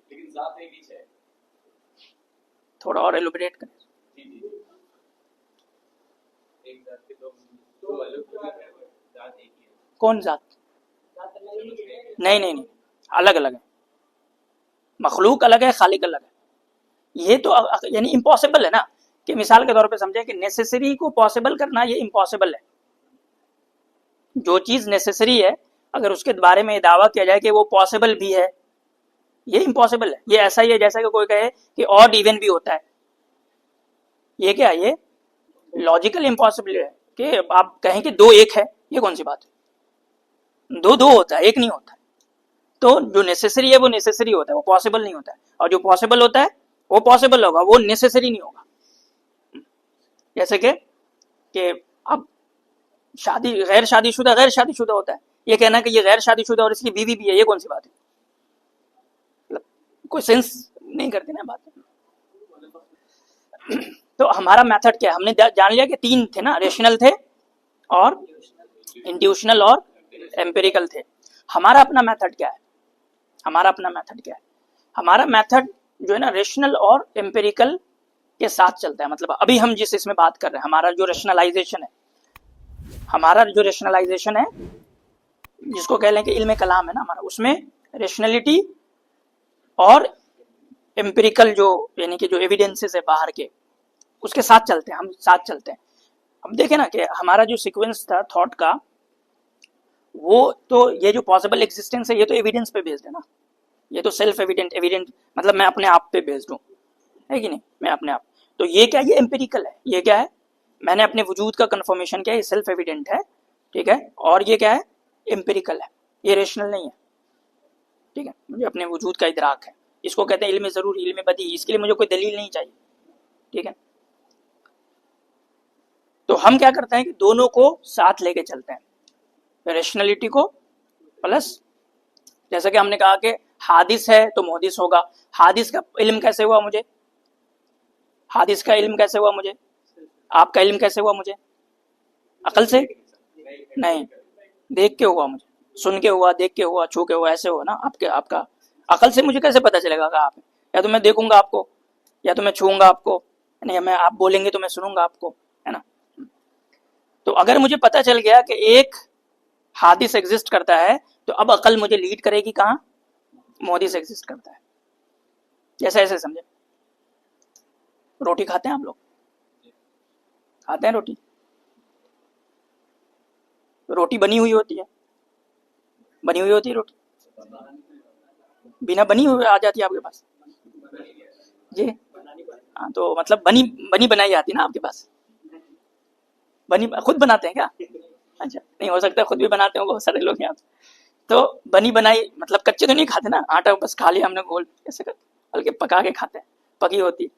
थोड़ा और एलोबरेट करें। कौन जात? नहीं नहीं नहीं, अलग अलग है, मखलूक अलग है, खालिक अलग है। ये तो यानी इम्पॉसिबल है ना, कि मिसाल के तौर पे समझे कि नेसेसरी को पॉसिबल करना ये इम्पॉसिबल है। जो चीज नेसेसरी है अगर उसके बारे में दावा किया जाए कि वो पॉसिबल भी है, ये इम्पॉसिबल है। ये ऐसा ही है जैसा कि कोई कहे कि ऑड इवन भी होता है, ये क्या है, ये लॉजिकल इम्पॉसिबल है। कि आप कहें कि दो एक है, ये कौन सी बात है, दो दो होता है, एक नहीं होता है। तो जो नेसेसरी है वो नेसेसरी होता है, वो पॉसिबल नहीं होता है, और जो पॉसिबल होता है वो पॉसिबल होगा, वो नेसेसरी नहीं होगा। जैसे कि अब शादी गैर शादीशुदा होता है, ये कहना कि ये गैर शादीशुदा और इसकी बीवी भी है, ये कौन सी बात है, मतलब कोई सेंस नहीं करती ना बात। तो हमारा मेथड क्या है, हमने जान लिया कि तीन थे ना, रेशनल थे और इंट्यूशनल और एम्पिरिकल थे। हमारा अपना मेथड क्या है, हमारा अपना मेथड क्या है, हमारा मेथड जो है ना रेशनल और एम्पिरिकल के साथ चलता है। मतलब अभी हम जिस इसमें बात कर रहे हैं, हमारा जो रेशनलाइजेशन है, हमारा जो रेशनलाइजेशन है जिसको कह लें कि इल्म कलाम है ना हमारा, उसमें रेशनलिटी और एम्पिरिकल जो यानी कि जो एविडेंसेस है बाहर के, उसके साथ चलते हैं, हम साथ चलते हैं। अब देखें ना कि हमारा जो सीक्वेंस था थॉट का, वो तो ये जो पॉसिबल एग्जिस्टेंस है ये तो एविडेंस पे बेस्ड है ना, ये तो सेल्फ एविडेंट मतलब मैं अपने आप पे बेस्ड हूँ, है कि नहीं, मैं अपने आप। तो ये क्या, ये एम्पिरिकल है, ये क्या है, मैंने अपने वजूद का कंफर्मेशन किया, ये सेल्फ एविडेंट है, ठीक है। और ये क्या है, एम्पिरिकल है, ये रेशनल नहीं है, ठीक है। मुझे अपने वजूद का इदराक है, इसको कहते हैं इल्म ज़रूर, इल्म बदी, इसके लिए मुझे कोई दलील नहीं चाहिए, ठीक है। तो हम क्या करते हैं कि दोनों को साथ लेके चलते हैं, रेशनलिटी को प्लस, जैसा कि हमने कहा कि हादिस है तो मुहदिस होगा, हादिस का इल्म कैसे हुआ मुझे, हादिस का इल्म कैसे हुआ मुझे, आपका इल्म कैसे हुआ मुझे, अकल से नहीं, देख के हुआ मुझे, सुन के हुआ, देख के हुआ, छू के हुआ, ऐसे हुआ ना। आपका अकल से मुझे कैसे पता चलेगा कि आप, या तो मैं देखूंगा आपको, या तो मैं छूंगा आपको, नहीं मैं, आप बोलेंगे तो मैं सुनूंगा आपको, है ना। तो अगर मुझे पता चल गया कि एक हादिस एग्जिस्ट करता है, तो अब अकल मुझे लीड करेगी कहाँ, मोहदिस एग्जिस्ट करता है। जैसे ऐसे समझे, रोटी खाते हैं आप लोग, खाते हैं रोटी, रोटी बनी हुई होती है, बनी हुई होती है रोटी, बिना बनी हुई आ जाती है आपके पास जी। हाँ, तो मतलब बनी बनी बनाई आती है ना आपके पास, बनी खुद बनाते हैं क्या, अच्छा नहीं हो सकता खुद भी बनाते हो बहुत सारे लोग यहाँ। तो बनी बनाई मतलब कच्चे तो नहीं खाते ना, आटा बस खा लिया हमने गोल ऐसे कर, बल्कि पका के खाते हैं, पकी होती।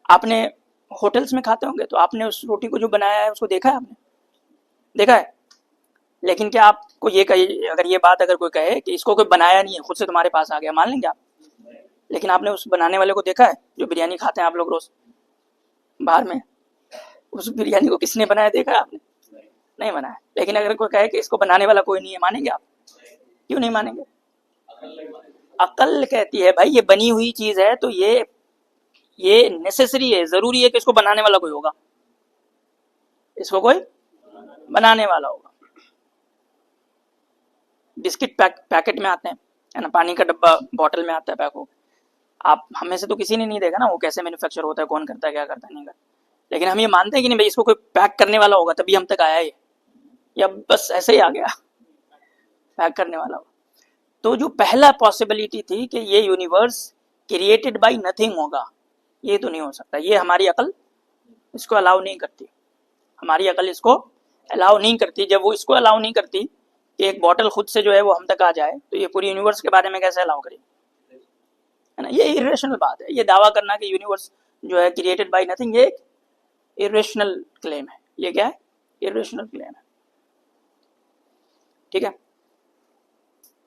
आपने होटल्स में खाते होंगे तो आपने उस रोटी को जो बनाया है उसको देखा है, आपने देखा है, लेकिन क्या आपको ये कही, अगर ये बात अगर कोई कहे कि इसको कोई बनाया नहीं है, खुद से तुम्हारे पास आ गया, मान लेंगे आप, लेकिन आपने उस बनाने वाले को देखा है, जो बिरयानी खाते हैं आप लोग रोज बाहर में, उस बिरयानी को किसने बनाया देखा है आपने, नहीं बनाया। लेकिन अगर कोई कहे कि इसको बनाने वाला कोई नहीं है, मानेंगे आप, क्यों नहीं मानेंगे, अकल कहती है भाई ये बनी हुई चीज है तो ये नेसेसरी है, जरूरी है कि इसको बनाने वाला कोई होगा, इसको कोई बनाने वाला होगा। बिस्किट पैकेट में आते हैं, है ना, पानी का डब्बा बॉटल में आता है पैक हो, आप हमें से तो किसी ने नहीं देखा ना वो कैसे मैन्युफैक्चर होता है, कौन करता है, क्या करता है, नहीं करता, लेकिन हम ये मानते हैं कि नहीं भाई इसको कोई पैक करने वाला होगा तभी हम तक आया ये, या बस ऐसे ही आ गया पैक करने वाला हो। तो जो पहला पॉसिबिलिटी थी कि ये यूनिवर्स क्रिएटेड बाय नथिंग होगा, ये तो नहीं हो सकता, ये हमारी अकल इसको अलाउ नहीं करती, हमारी अकल इसको अलाउ नहीं करती। जब वो इसको अलाउ नहीं करती कि एक बॉटल खुद से जो है वो हम तक आ जाए, तो ये पूरी यूनिवर्स के बारे में कैसे अलाउ करेगी, है ना। ये इरेशनल बात है, ये दावा करना कि यूनिवर्स जो है क्रिएटेड बाय नथिंग, ये इरेशनल क्लेम है। ये क्या है? इरेशनल क्लेम है। ठीक है,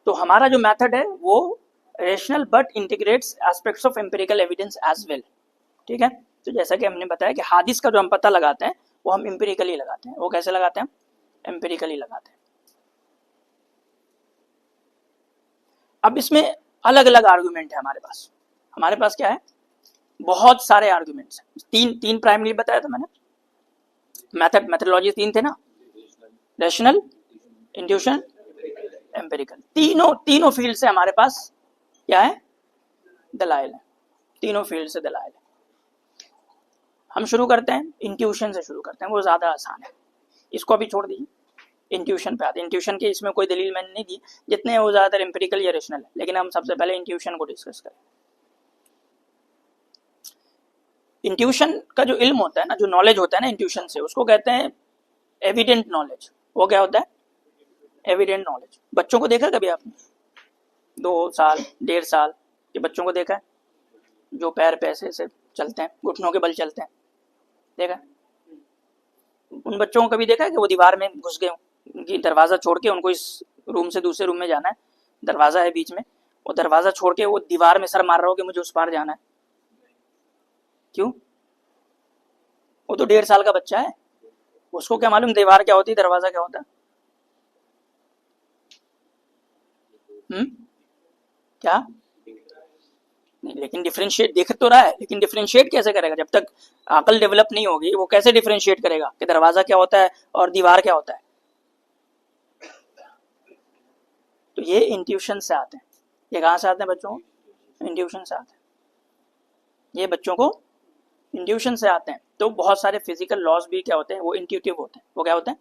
तो हमारा जो मेथड है वो rational but integrates aspects of empirical evidence as well. ठीक है, तो जैसा कि हमने बताया कि हादिस का जो हम पता लगाते हैं वो हम एम्पिरिकली लगाते हैं। वो कैसे लगाते हैं? एम्पिरिकली लगाते हैं। अब इसमें अलग अलग आर्गुमेंट है हमारे पास। हमारे पास क्या है? बहुत सारे आर्गुमेंट्स हैं। तीन प्राइमरी बताया था मैंने, मेथडोलॉजी तीन थे ना, रेशनल, इंट्यूशन, एम्पिरिकल। तीनों फील्ड से हमारे पास क्या है? दलाइल है। तीनों फील्ड से दलाइल है। हम शुरू करते हैं इंट्यूशन से, शुरू करते हैं, वो ज्यादा आसान है। इसको अभी छोड़ दीजिए, इंट्यूशन पे आते हैं। इंट्यूशन के इसमें कोई दलील मैंने नहीं दी, जितने वो ज्यादातर एम्पिरिकल या रेशनल है, लेकिन हम सबसे पहले इंट्यूशन को डिस्कस करें। इंट्यूशन का जो इल्म होता है ना, जो नॉलेज होता है ना इंट्यूशन से, उसको कहते हैं एविडेंट नॉलेज। वो क्या होता है? Evident knowledge. बच्चों को देखा कभी आपने? 2 साल 1.5 साल के बच्चों को देखा है, जो पैर पे ऐसे चलते हैं, घुटनों के बल चलते हैं, देखा? उन बच्चों को कभी देखा है कि वो दीवार में घुस गए हों, कि दरवाजा छोड़ के उनको इस रूम से दूसरे रूम में जाना है, दरवाजा है बीच में, वो दरवाजा छोड़ के वो दीवार में सर मार रहा हो कि मुझे उस पार जाना है? क्यों? वो तो 1.5 साल का बच्चा है, उसको क्या मालूम दीवार क्या होती है, दरवाजा क्या होता है? क्या? नहीं, लेकिन डिफरेंशिएट देख तो रहा है, लेकिन डिफरेंशिएट कैसे करेगा? जब तक अकल डेवलप नहीं होगी वो कैसे डिफरेंशिएट करेगा कि दरवाजा क्या होता है और दीवार क्या होता है? तो ये इंट्यूशन से आते हैं। ये कहाँ से आते हैं बच्चों को? इंट्यूशन से आते हैं। ये बच्चों को इंट्यूशन से आते हैं। तो बहुत सारे फिजिकल लॉज भी क्या होते हैं? वो इंट्यूटिव होते हैं। वो क्या होते हैं?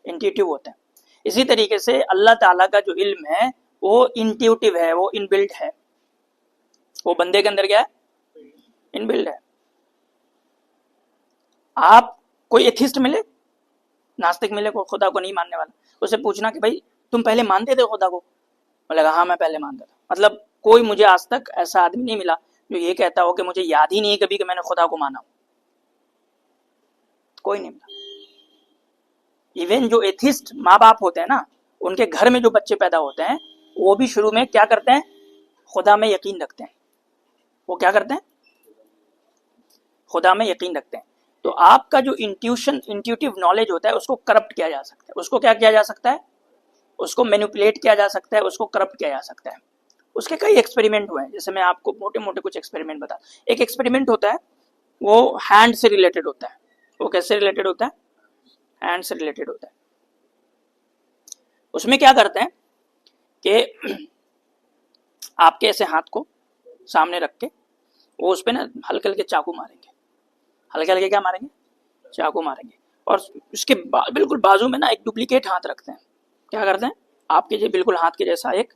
इंट्यूटिव होते हैं। इसी तरीके से अल्लाह ताला का जो इल्म है वो इंट्यूटिव है, वो इनबिल्ट है। वो बंदे के अंदर क्या है? इनबिल्ट है। आप कोई एथिस्ट मिले, नास्तिक मिले, को खुदा को नहीं मानने वाला, उसे पूछना कि भाई तुम पहले मानते थे खुदा को? बोलेगा हाँ मैं पहले मानता था। मतलब कोई मुझे आज तक ऐसा आदमी नहीं मिला जो ये कहता हो कि मुझे याद ही नहीं है कभी कि मैंने खुदा को माना हो। कोई नहीं मिला। इवन जो एथिस्ट माँ बाप होते हैं ना, उनके घर में जो बच्चे पैदा होते हैं वो भी शुरू में क्या करते हैं? खुदा में यकीन रखते हैं। वो क्या करते हैं? खुदा में यकीन रखते हैं। तो आपका जो इंट्यूटिव नॉलेज होता है उसको करप्ट किया जा सकता है। उसको क्या किया जा सकता है? उसको मैनिपुलेट किया जा सकता है, उसको करप्ट किया जा सकता है। उसके कई एक्सपेरिमेंट हुए हैं, जैसे मैं आपको मोटे मोटे कुछ एक्सपेरिमेंट बता। एक एक्सपेरिमेंट होता है वो हैंड से रिलेटेड होता है। वो कैसे रिलेटेड होता है? हैंड से रिलेटेड होता है। उसमें क्या करते हैं कि आपके ऐसे हाथ को सामने रख के वो उस पर ना हल्के हल्के चाकू मारेंगे। हल्के हल्के क्या मारेंगे? चाकू मारेंगे। और उसके बिल्कुल बाजू में ना एक डुप्लीकेट हाथ रखते हैं। क्या करते हैं? आपके जो बिल्कुल हाथ के जैसा एक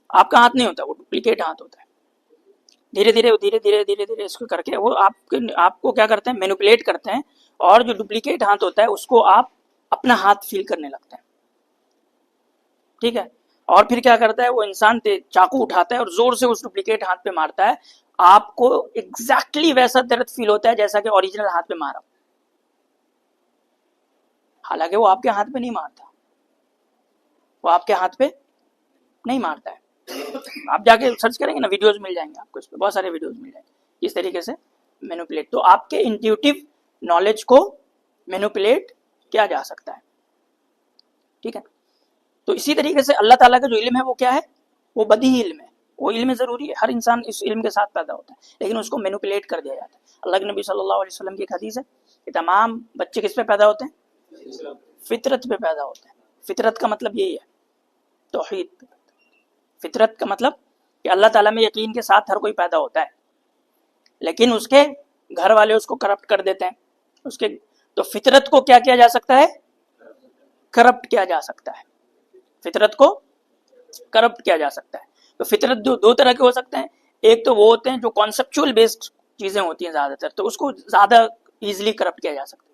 आपका हाथ नहीं होता, वो डुप्लीकेट हाथ होता है। धीरे धीरे धीरे धीरे धीरे धीरे इसको करके वो आपको क्या करते हैं? मैनिपुलेट करते हैं। और जो डुप्लीकेट हाथ होता है उसको आप अपना हाथ फील करने लगते हैं। ठीक है, और फिर क्या करता है वो इंसान चाकू उठाता है और जोर से उस डुप्लीकेट हाथ पे मारता है। आपको एग्जैक्टली वैसा दर्द फील होता है जैसा कि ओरिजिनल हाथ पे मारा, हालांकि वो आपके हाथ पे नहीं मारता। वो आपके हाथ पे नहीं मारता है। आप जाके सर्च करेंगे ना, वीडियोस मिल जाएंगे आपको, इस पे बहुत सारे वीडियोस मिल जाएंगे इस तरीके से मैनिपुलेट। तो आपके इंट्यूटिव नॉलेज को मैनिपुलेट किया जा सकता है। ठीक है, तो इसी तरीके से अल्लाह ताला का जो इल्म है वो क्या है? वो बदी इल्म है। वो इल्म जरूरी है, हर इंसान इस इल्म के साथ पैदा होता है, लेकिन उसको मैनिपुलेट कर दिया जाता है। अल्लाह के नबी सल्लल्लाहु अलैहि वसल्लम की एक हदीस है कि तमाम बच्चे किस पे पैदा होते हैं? फितरत पे पैदा होते हैं। फितरत का मतलब यही है, तौहीद। फितरत का मतलब कि अल्लाह ताला में यकीन के साथ हर कोई पैदा होता है, लेकिन उसके घर वाले उसको करप्ट कर देते हैं। उसके तो फितरत को क्या किया जा सकता है? करप्ट किया जा सकता है। फितरत को करप्ट किया जा सकता है। तो फितरत दो तरह के हो सकते हैं। एक तो वो होते हैं जो कॉन्सेप्चुअल बेस्ड चीजें होती हैं ज्यादातर, तो उसको ज्यादा इजीली करप्ट किया जा सकता है।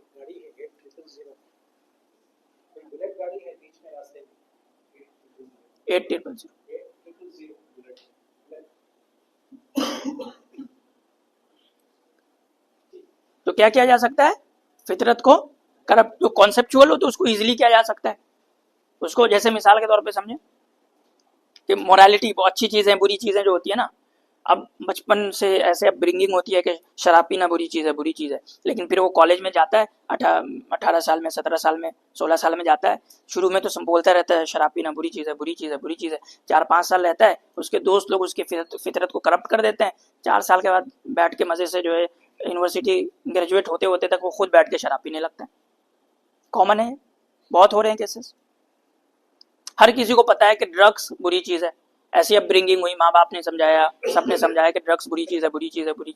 8000 तो क्या किया जा सकता है, फितरत को करप्ट, जो कॉन्सेप्चुअल हो तो उसको इजीली किया जा सकता है। उसको जैसे मिसाल के तौर पे समझे कि मोरालिटी अच्छी चीज़ें बुरी चीज़ें जो होती है ना, अब बचपन से ऐसे अब ब्रिंगिंग होती है कि शराब पीना बुरी चीज़ है, लेकिन फिर वो कॉलेज में जाता है 18 साल में, 17 साल में, 16 साल में जाता है, शुरू में तो बोलता रहता है शराब पीना बुरी चीज़ है। 4-5 साल रहता है, उसके दोस्त लोग उसकी फितरत को करप्ट कर देते हैं। 4 साल के बाद बैठ के मज़े से जो है यूनिवर्सिटी ग्रेजुएट होते होते तक वो खुद बैठ के शराब पीने लगता है। कॉमन है, बहुत हो रहे हैं केसेस। हर किसी को पता है कि ड्रग्स बुरी चीज़ है, ऐसी अपब्रिंगिंग हुई, माँ बाप ने समझाया, सबने समझाया कि ड्रग्स बुरी चीज़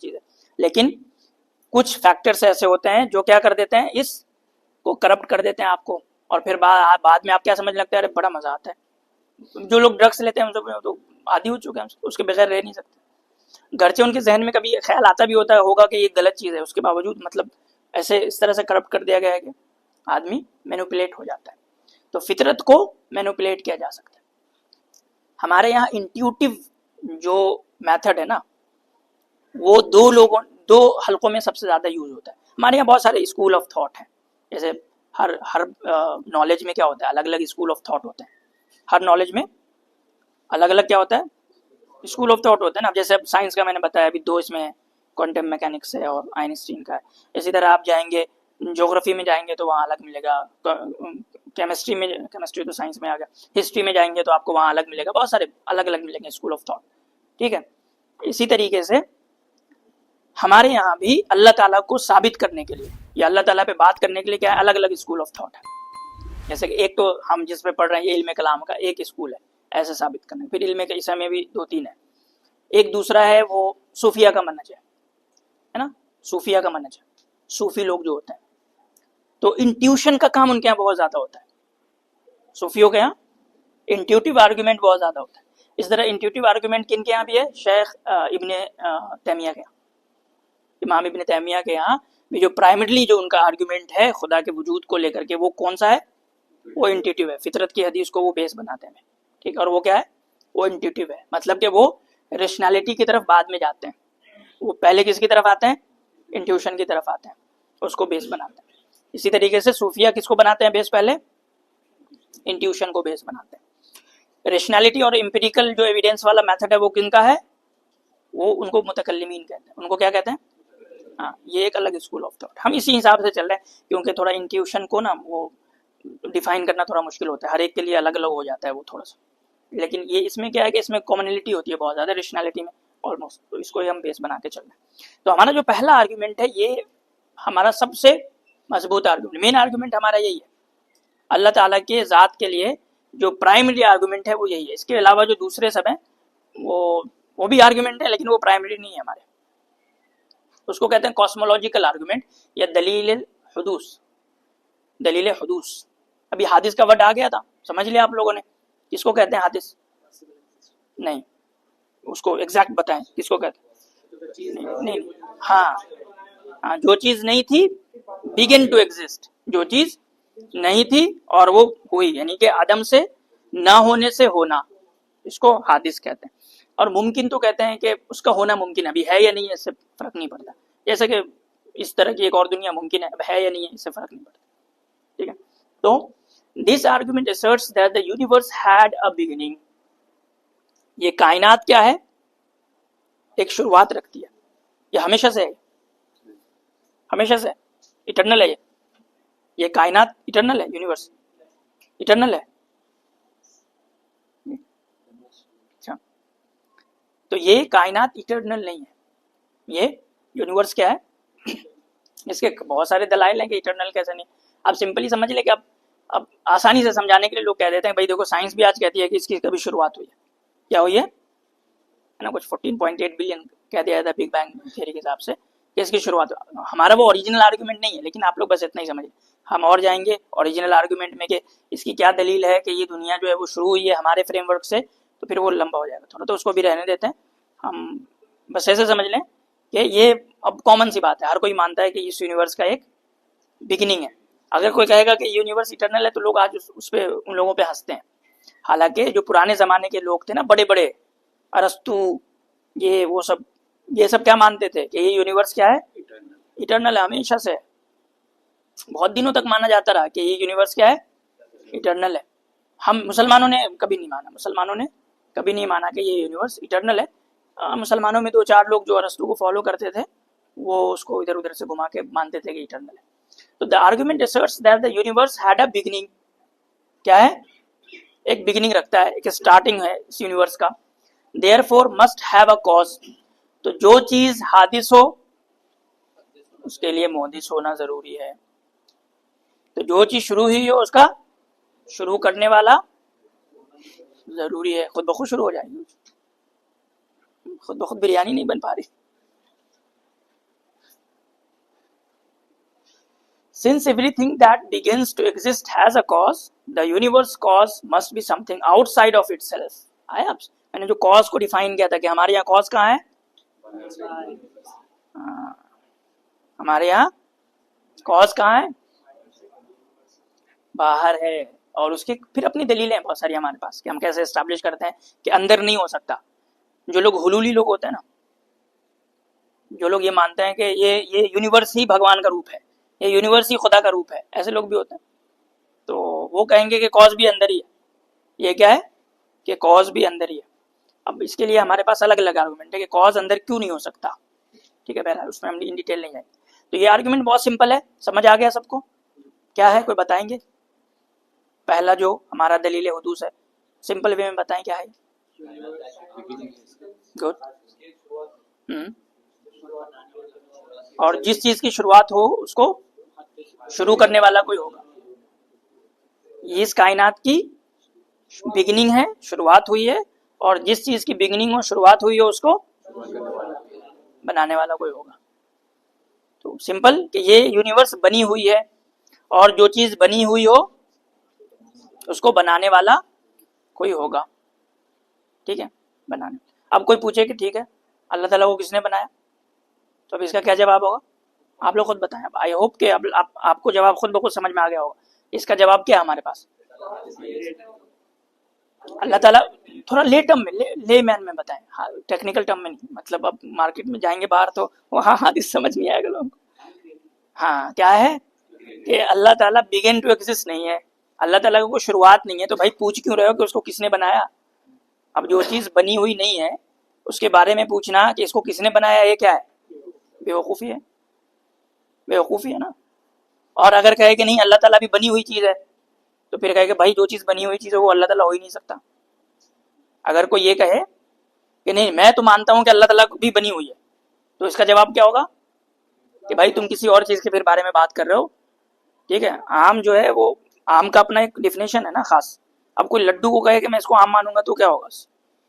है, लेकिन कुछ फैक्टर्स ऐसे होते हैं जो क्या कर देते हैं, इसको करप्ट कर देते हैं आपको, और फिर बाद में आप क्या समझ लगता है, अरे बड़ा मजा आता है। जो लोग ड्रग्स लेते हैं तो आदी हो चुके हैं, उसके बगैर रह नहीं सकते। घर से उनके जहन में कभी ख्याल आता भी होगा कि ये गलत चीज़ है, उसके बावजूद मतलब ऐसे इस तरह से करप्ट कर दिया गया है कि आदमी मैनिपुलेट हो जाता है। तो फितरत को मैनिपुलेट किया जा सकता है। हमारे यहाँ इंट्यूटिव जो मेथड है ना, वो दो हलकों में सबसे ज़्यादा यूज होता है। हमारे यहाँ बहुत सारे स्कूल ऑफ थॉट हैं, जैसे हर नॉलेज में क्या होता है, अलग अलग स्कूल ऑफ थॉट होते हैं। हर नॉलेज में अलग अलग क्या होता है, स्कूल ऑफ थॉट होते हैं ना। जैसे अब साइंस का मैंने बताया अभी 2 इसमें क्वांटम मैकेनिक्स है और आइंस्टीन का है। इसी तरह आप जाएंगे ज्योग्राफी में जाएंगे तो वहाँ अलग मिलेगा, केमिस्ट्री तो साइंस में आ गया, हिस्ट्री में जाएंगे तो आपको वहाँ अलग मिलेगा, बहुत सारे अलग अलग मिलेंगे स्कूल ऑफ थॉट, ठीक है। इसी तरीके से हमारे यहाँ भी अल्लाह ताला को साबित करने के लिए या अल्लाह ताला पे बात करने के लिए क्या है, अलग अलग स्कूल ऑफ थॉट है। जैसे कि एक तो हम जिस पे पढ़ रहे हैं ये इल्म कलाम का एक स्कूल है, ऐसे साबित करने। फिर इल्म के ईसा में भी 2-3 है। एक दूसरा है वो सूफिया का मनहज है ना, सूफिया का मनहज है, सूफी लोग जो होते हैं, तो इंट्यूशन का काम उनके यहाँ बहुत ज्यादा होता है। सूफियों के यहाँ इंट्यूटिव आर्गुमेंट बहुत ज्यादा होता है। इस तरह इंट्यूटिव आर्गुमेंट किन के यहाँ भी है, शेख इब्ने तैमिया के यहाँ, इमाम इब्ने तैमिया के यहाँ भी जो प्राइमरीली जो उनका आर्गुमेंट है खुदा के वजूद को लेकर के, वो कौन सा है, वो इंट्यूटिव है। फितरत की हदीस को वो बेस बनाते हैं, ठीक है। और वो क्या है, वो इंट्यूटिव है, मतलब कि वो रेशनैलिटी की तरफ बाद में जाते हैं, वो पहले किसकी तरफ आते हैं, इंट्यूशन की तरफ आते हैं, उसको बेस बनाते हैं। इसी तरीके से सूफिया किसको बनाते हैं बेस, पहले इंट्यूशन को बेस बनाते हैं। रेशनैलिटी और एम्पिरिकल जो एविडेंस वाला मेथड है वो किनका है, वो उनको मुतकल्लिमीन कहते हैं। उनको क्या कहते हैं, हाँ, ये एक अलग स्कूल ऑफ थॉट। हम इसी हिसाब से चल रहे हैं, क्योंकि थोड़ा इंट्यूशन को ना वो डिफाइन करना थोड़ा मुश्किल होता है, हर एक के लिए अलग अलग हो जाता है वो थोड़ा सा। लेकिन ये इसमें क्या है कि इसमें कॉमनलिटी होती है बहुत ज़्यादा, रेशनैलिटी में ऑलमोस्ट, तो इसको ही हम बेस बना के चल रहे हैं। तो हमारा जो पहला आर्ग्यूमेंट है ये हमारा सबसे मजबूत आर्ग्यूमेंट, मेन आर्ग्यूमेंट हमारा यही है। अल्लाह ताला के ज़ात के लिए जो प्राइमरी आर्ग्यूमेंट है वो यही है। इसके अलावा जो दूसरे सब हैं वो भी आर्ग्यूमेंट है, लेकिन वो प्राइमरी नहीं है हमारे। उसको कहते हैं कॉस्मोलॉजिकल आर्गुमेंट या दलील हुदूस। अभी हादिस का वर्ड आ गया था, समझ लिया आप लोगों ने, किसको कहते हैं हादिस, नहीं उसको एग्जैक्ट बताएं किसको कहते हैं, नहीं हाँ, जो चीज नहीं थी बिगिन टू एग्जिस्ट, जो चीज नहीं थी और वो हुई, यानी कि आदम से ना होने से होना, इसको हादिस कहते हैं। और मुमकिन तो कहते हैं कि उसका होना मुमकिन अभी है या नहीं है, इससे फर्क नहीं पड़ता। जैसे कि इस तरह की एक और दुनिया मुमकिन है, अब है या नहीं है इससे फर्क नहीं पड़ता, ठीक है। तो this argument asserts that the universe had a beginning। ये कायनात क्या है, एक शुरुआत रखती है, ये हमेशा से है, हमेशा से इटर्नल है। ये कायनात इटर्नल है, यूनिवर्स इटर्नल है। अच्छा, तो ये कायनात इटर्नल नहीं है, ये यूनिवर्स क्या है, इसके बहुत सारे दलाइल हैं कि इटर्नल कैसे नहीं। आप सिंपली समझ ले कि अब आसानी से समझाने के लिए लोग कह देते हैं भाई देखो साइंस भी आज कहती है कि इसकी कभी शुरुआत हुई है, क्या हुई है ना, कुछ 14.8 बिलियन कह दिया था बिग बैंग थ्योरी के हिसाब से कि इसकी शुरुआत। हमारा वो ओरिजिनल आर्गुमेंट नहीं है, लेकिन आप लोग बस इतना ही समझिए। हम और जाएंगे ओरिजिनल आर्गुमेंट में कि इसकी क्या दलील है कि ये दुनिया जो है वो शुरू हुई है हमारे फ्रेमवर्क से, तो फिर वो लंबा हो जाएगा थोड़ा, तो उसको भी रहने देते हैं। हम बस ऐसे समझ लें कि ये अब कॉमन सी बात है, हर कोई मानता है कि इस यूनिवर्स का एक बिगिनिंग है। अगर कोई कहेगा कि यूनिवर्स इटर्नल है तो लोग आज उस पे उन लोगों पे हंसते हैं। हालांकि जो पुराने ज़माने के लोग थे ना, बड़े बड़े अरस्तु ये सब क्या मानते थे कि ये यूनिवर्स क्या है, इटर्नल है, हमेशा से है। बहुत दिनों तक माना जाता रहा कि ये यूनिवर्स क्या है, इटर्नल है। हम मुसलमानों ने कभी नहीं माना, मुसलमानों ने कभी नहीं माना कि ये यूनिवर्स इटर्नल है। मुसलमानों में 2-4 लोग जो अरस्तु को फॉलो करते थे वो उसको इधर उधर से घुमा के मानते थे कि इटर्नल है। तो the argument assets that the universe had a beginning, क्या है, एक बिगिनिंग रखता है, एक स्टार्टिंग है इस यूनिवर्स का। Therefore must have a cause, तो जो चीज हादिस हो उसके लिए मुहदिस होना जरूरी है। तो जो चीज शुरू हुई हो उसका शुरू करने वाला जरूरी है। खुद ब खुद शुरू हो जाएगी, खुद ब खुद बिरयानी नहीं बन पा रही। Since everything that begins to exist has a cause, the universe cause must be something outside of itself. आया, मैंने जो कॉज को डिफाइन किया था कि हमारे यहाँ कॉज कहाँ है, हमारे यहाँ कॉज कहाँ है, बाहर है। और उसके फिर अपनी दलीलें बहुत सारी हमारे पास कि हम कैसे एस्टैब्लिश करते हैं कि अंदर नहीं हो सकता। जो लोग हुलूली लोग होते हैं ना, जो लोग ये मानते हैं कि ये यूनिवर्स ही भगवान का रूप है, ये यूनिवर्स ही खुदा का रूप है, ऐसे लोग भी होते हैं। तो वो कहेंगे कि कॉज भी अंदर ही है। ये क्या है कि कॉज भी अंदर ही है। अब इसके लिए हमारे पास अलग अलग आर्गुमेंट है कि कॉज अंदर क्यों नहीं हो सकता, ठीक है, बहरहाल उसमें हम इन डिटेल नहीं जाएंगे। तो ये आर्गुमेंट बहुत सिंपल है, समझ आ गया सबको, क्या है, कोई बताएंगे? पहला जो हमारा दलील हुदूस है, सिंपल वे में बताएं क्या है। गुड। और जिस चीज की शुरुआत हो उसको शुरू करने वाला कोई होगा। ये इस कायनात की बिगिनिंग है, शुरुआत हुई है, और जिस चीज की बिगिनिंग हो, शुरुआत हुई हो, उसको बनाने वाला कोई होगा। तो सिंपल कि ये यूनिवर्स बनी हुई है और जो चीज बनी हुई हो उसको बनाने वाला कोई होगा, ठीक है, बनाने। अब कोई पूछे कि ठीक है अल्लाह ताला को किसने बनाया, तो अब इसका क्या जवाब होगा, आप लोग खुद बताएं। आई होप कि आपको जवाब खुद ब खुद समझ में आ गया होगा। इसका जवाब क्या है हमारे पास, अल्लाह ताला। थोड़ा ले टर्म में, ले मैन में बताएं, हाँ, टेक्निकल टर्म में नहीं। मतलब अब मार्केट में जाएंगे बाहर तो वहाँ हादिस समझ नहीं आएगा लोगों को। हाँ, क्या है कि अल्लाह ताला बिगिन टू एग्जिस्ट नहीं है, अल्लाह ताला को शुरुआत नहीं है। तो भाई पूछ क्यों रहे हो कि उसको किसने बनाया? अब जो चीज बनी हुई नहीं है उसके बारे में पूछना कि इसको किसने बनाया, ये क्या है, बेवकूफ़ी है, बेवकूफ़ी है ना। और अगर कहे कि नहीं अल्लाह ताला भी बनी हुई चीज़ है, तो फिर कहे कि भाई जो चीज़ बनी हुई चीज़ है वो अल्लाह ताला हो ही नहीं सकता। अगर कोई ये कहे कि नहीं मैं तो मानता हूँ कि अल्लाह ताला भी बनी हुई है, तो इसका जवाब क्या होगा कि भाई तुम किसी और चीज़ के फिर बारे में बात कर रहे हो, ठीक है। आम जो है वो आम का अपना एक डिफिनेशन है ना खास। अब कोई लड्डू को कहे कि मैं इसको आम मानूंगा तो क्या होगा,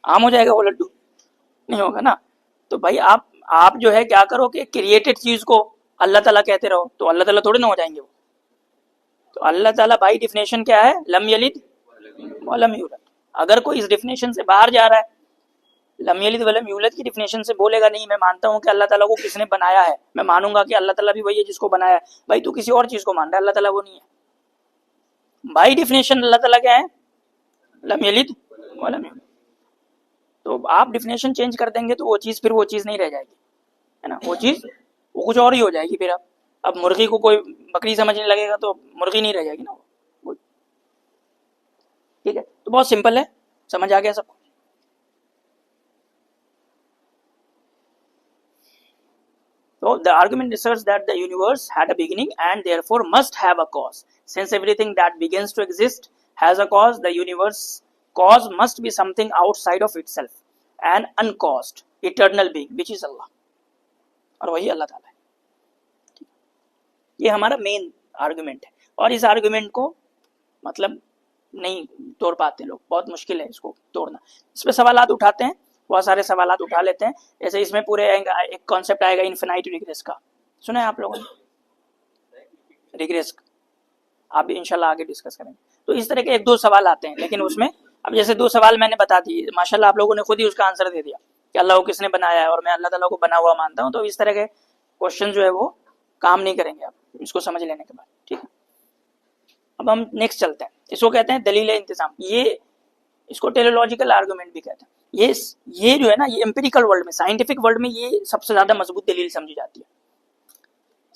आम हो जाएगा वो लड्डू? नहीं होगा ना। तो भाई आप जो है क्या करो कि क्रिएटेड चीज को अल्लाह ताला कहते रहो, तो अल्लाह ताला थोड़े ना हो जाएंगे वो। तो अल्लाह ताला बाई डिफिनेशन क्या है, लम यलिद वलम यूलद। अगर कोई इस डिफिनेशन से बाहर जा रहा है, लम यलिद वलम यूलद की डिफिनेशन से बोलेगा नहीं मैं मानता हूँ कि अल्लाह ताला को किसने बनाया है, मैं मानूंगा कि अल्लाह ताला भी वही है जिसको बनाया है, भाई तू किसी और चीज को मान रहा है, अल्लाह ताला वो नहीं है। बाई डिफिनेशन अल्लाह ताला क्या है, लम यलिद वलम यूलद। तो आप डिफिनेशन चेंज कर देंगे तो वो चीज़ फिर वो चीज़ नहीं रह जाएगी, है ना, वो चीज़ वो कुछ और ही हो जाएगी। फिर अब मुर्गी को कोई बकरी समझने लगेगा तो मुर्गी नहीं रह जाएगी ना वो, ठीक है। तो बहुत सिंपल है, समझ आ गया सबको। So the argument asserts that the universe had a beginning and therefore must have a cause. Since everything that begins to exist has a cause, the universe cause must be something outside of itself, an uncaused eternal being which is Allah, और वही अल्लाह ताला है। ये हमारा main argument है, और इस argument को मतलब नहीं तोड़ पाते लोग, बहुत मुश्किल है इसको तोड़ना। इस पर सवालात उठाते हैं, बहुत सारे सवालात उठा लेते हैं। जैसे इसमें पूरे एक कॉन्सेप्ट आएगा इन्फिनाइट रिग्रेस का, सुना है आप लोगों ने, रिग्रेस, आप भी इंशाल्लाह आगे डिस्कस करेंगे। तो इस तरह के 1-2 सवाल आते हैं, लेकिन उसमें अब जैसे 2 सवाल मैंने बता दिए, माशाल्लाह आप लोगों ने खुद ही उसका आंसर दे दिया कि अल्लाह को किसने बनाया है और मैं अल्लाह ताला को बना हुआ मानता हूँ। तो इस तरह के क्वेश्चन जो है वो काम नहीं करेंगे आप इसको समझ लेने के बाद, ठीक है। अब हम नेक्स्ट चलते हैं, इसको कहते हैं दलील इंतजाम। ये इसको टेलीलॉजिकल आर्गुमेंट भी कहते हैं। ये जो है ना, ये एम्पिरिकल वर्ल्ड में, साइंटिफिक वर्ल्ड में ये सबसे ज्यादा मजबूत दलील समझी जाती है।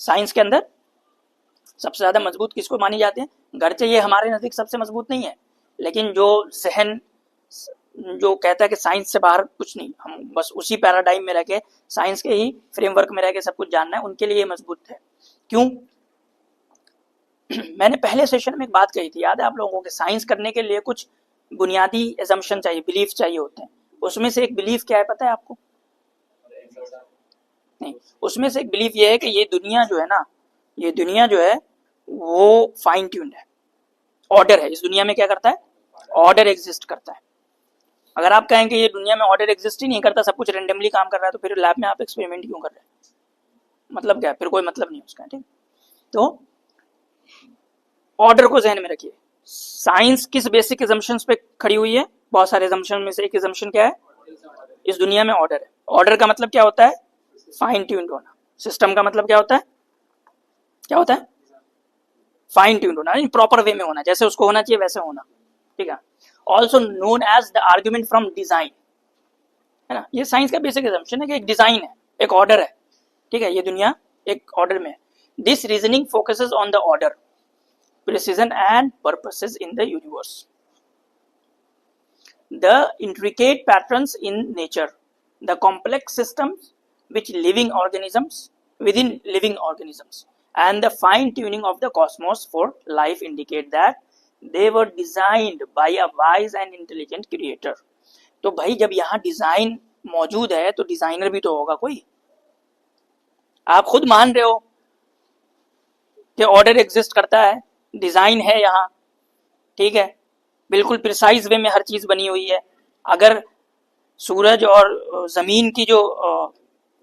साइंस के अंदर सबसे ज्यादा मजबूत किसको मानी जाते हैं? गरचे ये हमारे नजदीक सबसे मजबूत नहीं है, लेकिन जो जहन जो कहता है कि साइंस से बाहर कुछ नहीं, हम बस उसी पैराडाइम में रह के साइंस के ही फ्रेमवर्क में रह के सब कुछ जानना है, उनके लिए ये मजबूत है। क्यों? मैंने पहले सेशन में एक बात कही थी, याद है आप लोगों को, कि साइंस करने के लिए कुछ बुनियादी एजम्पशन चाहिए, बिलीफ चाहिए होते हैं। उसमें से एक बिलीफ क्या है पता है आपको? नहीं, उसमें से एक बिलीफ ये है कि ये दुनिया जो है ना, ये दुनिया जो है वो फाइन ट्यून्ड है, ऑर्डर है। इस दुनिया में क्या करता है? ऑर्डर एग्जिस्ट करता है। अगर आप कहें कि ये दुनिया में ऑर्डर एग्जिस्ट ही नहीं करता, सब कुछ रेंडमली काम कर रहा है, तो फिर लैब में आप एक्सपेरिमेंट क्यों कर रहे हैं? मतलब क्या है? फिर कोई मतलब नहीं उसका। ठीक, तो ऑर्डर को ध्यान में रखिए। साइंस किस बेसिक एजम्पशंस पे खड़ी हुई है? बहुत सारे एजम्पशन में से एक एजम्पशन क्या है? इस दुनिया में ऑर्डर है। ऑर्डर का मतलब क्या होता है? फाइन ट्यून्ड होना। सिस्टम का मतलब क्या होता है? क्या होता है? फाइन ट्यून्ड होना, प्रॉपर वे में होना, जैसे उसको होना चाहिए वैसे होना। ठीक है, also known as the argument from design, है ना। ये साइंस का बेसिक एजम्पशन है कि एक डिजाइन है, एक ऑर्डर है। ठीक है, ये दुनिया एक ऑर्डर में है। This reasoning focuses on the order, precision and purposes in the universe, the intricate patterns in nature, the complex systems which living organisms within living organisms, and the fine tuning of the cosmos for life indicate that they were designed by a wise and intelligent creator. तो भाई जब यहाँ design मौजूद है तो designer भी तो होगा कोई। आप खुद मान रहे हो कि ऑर्डर एग्जिस्ट करता है, डिजाइन है यहाँ। ठीक है, बिल्कुल प्रिसाइज वे में हर चीज बनी हुई है। अगर सूरज और जमीन की जो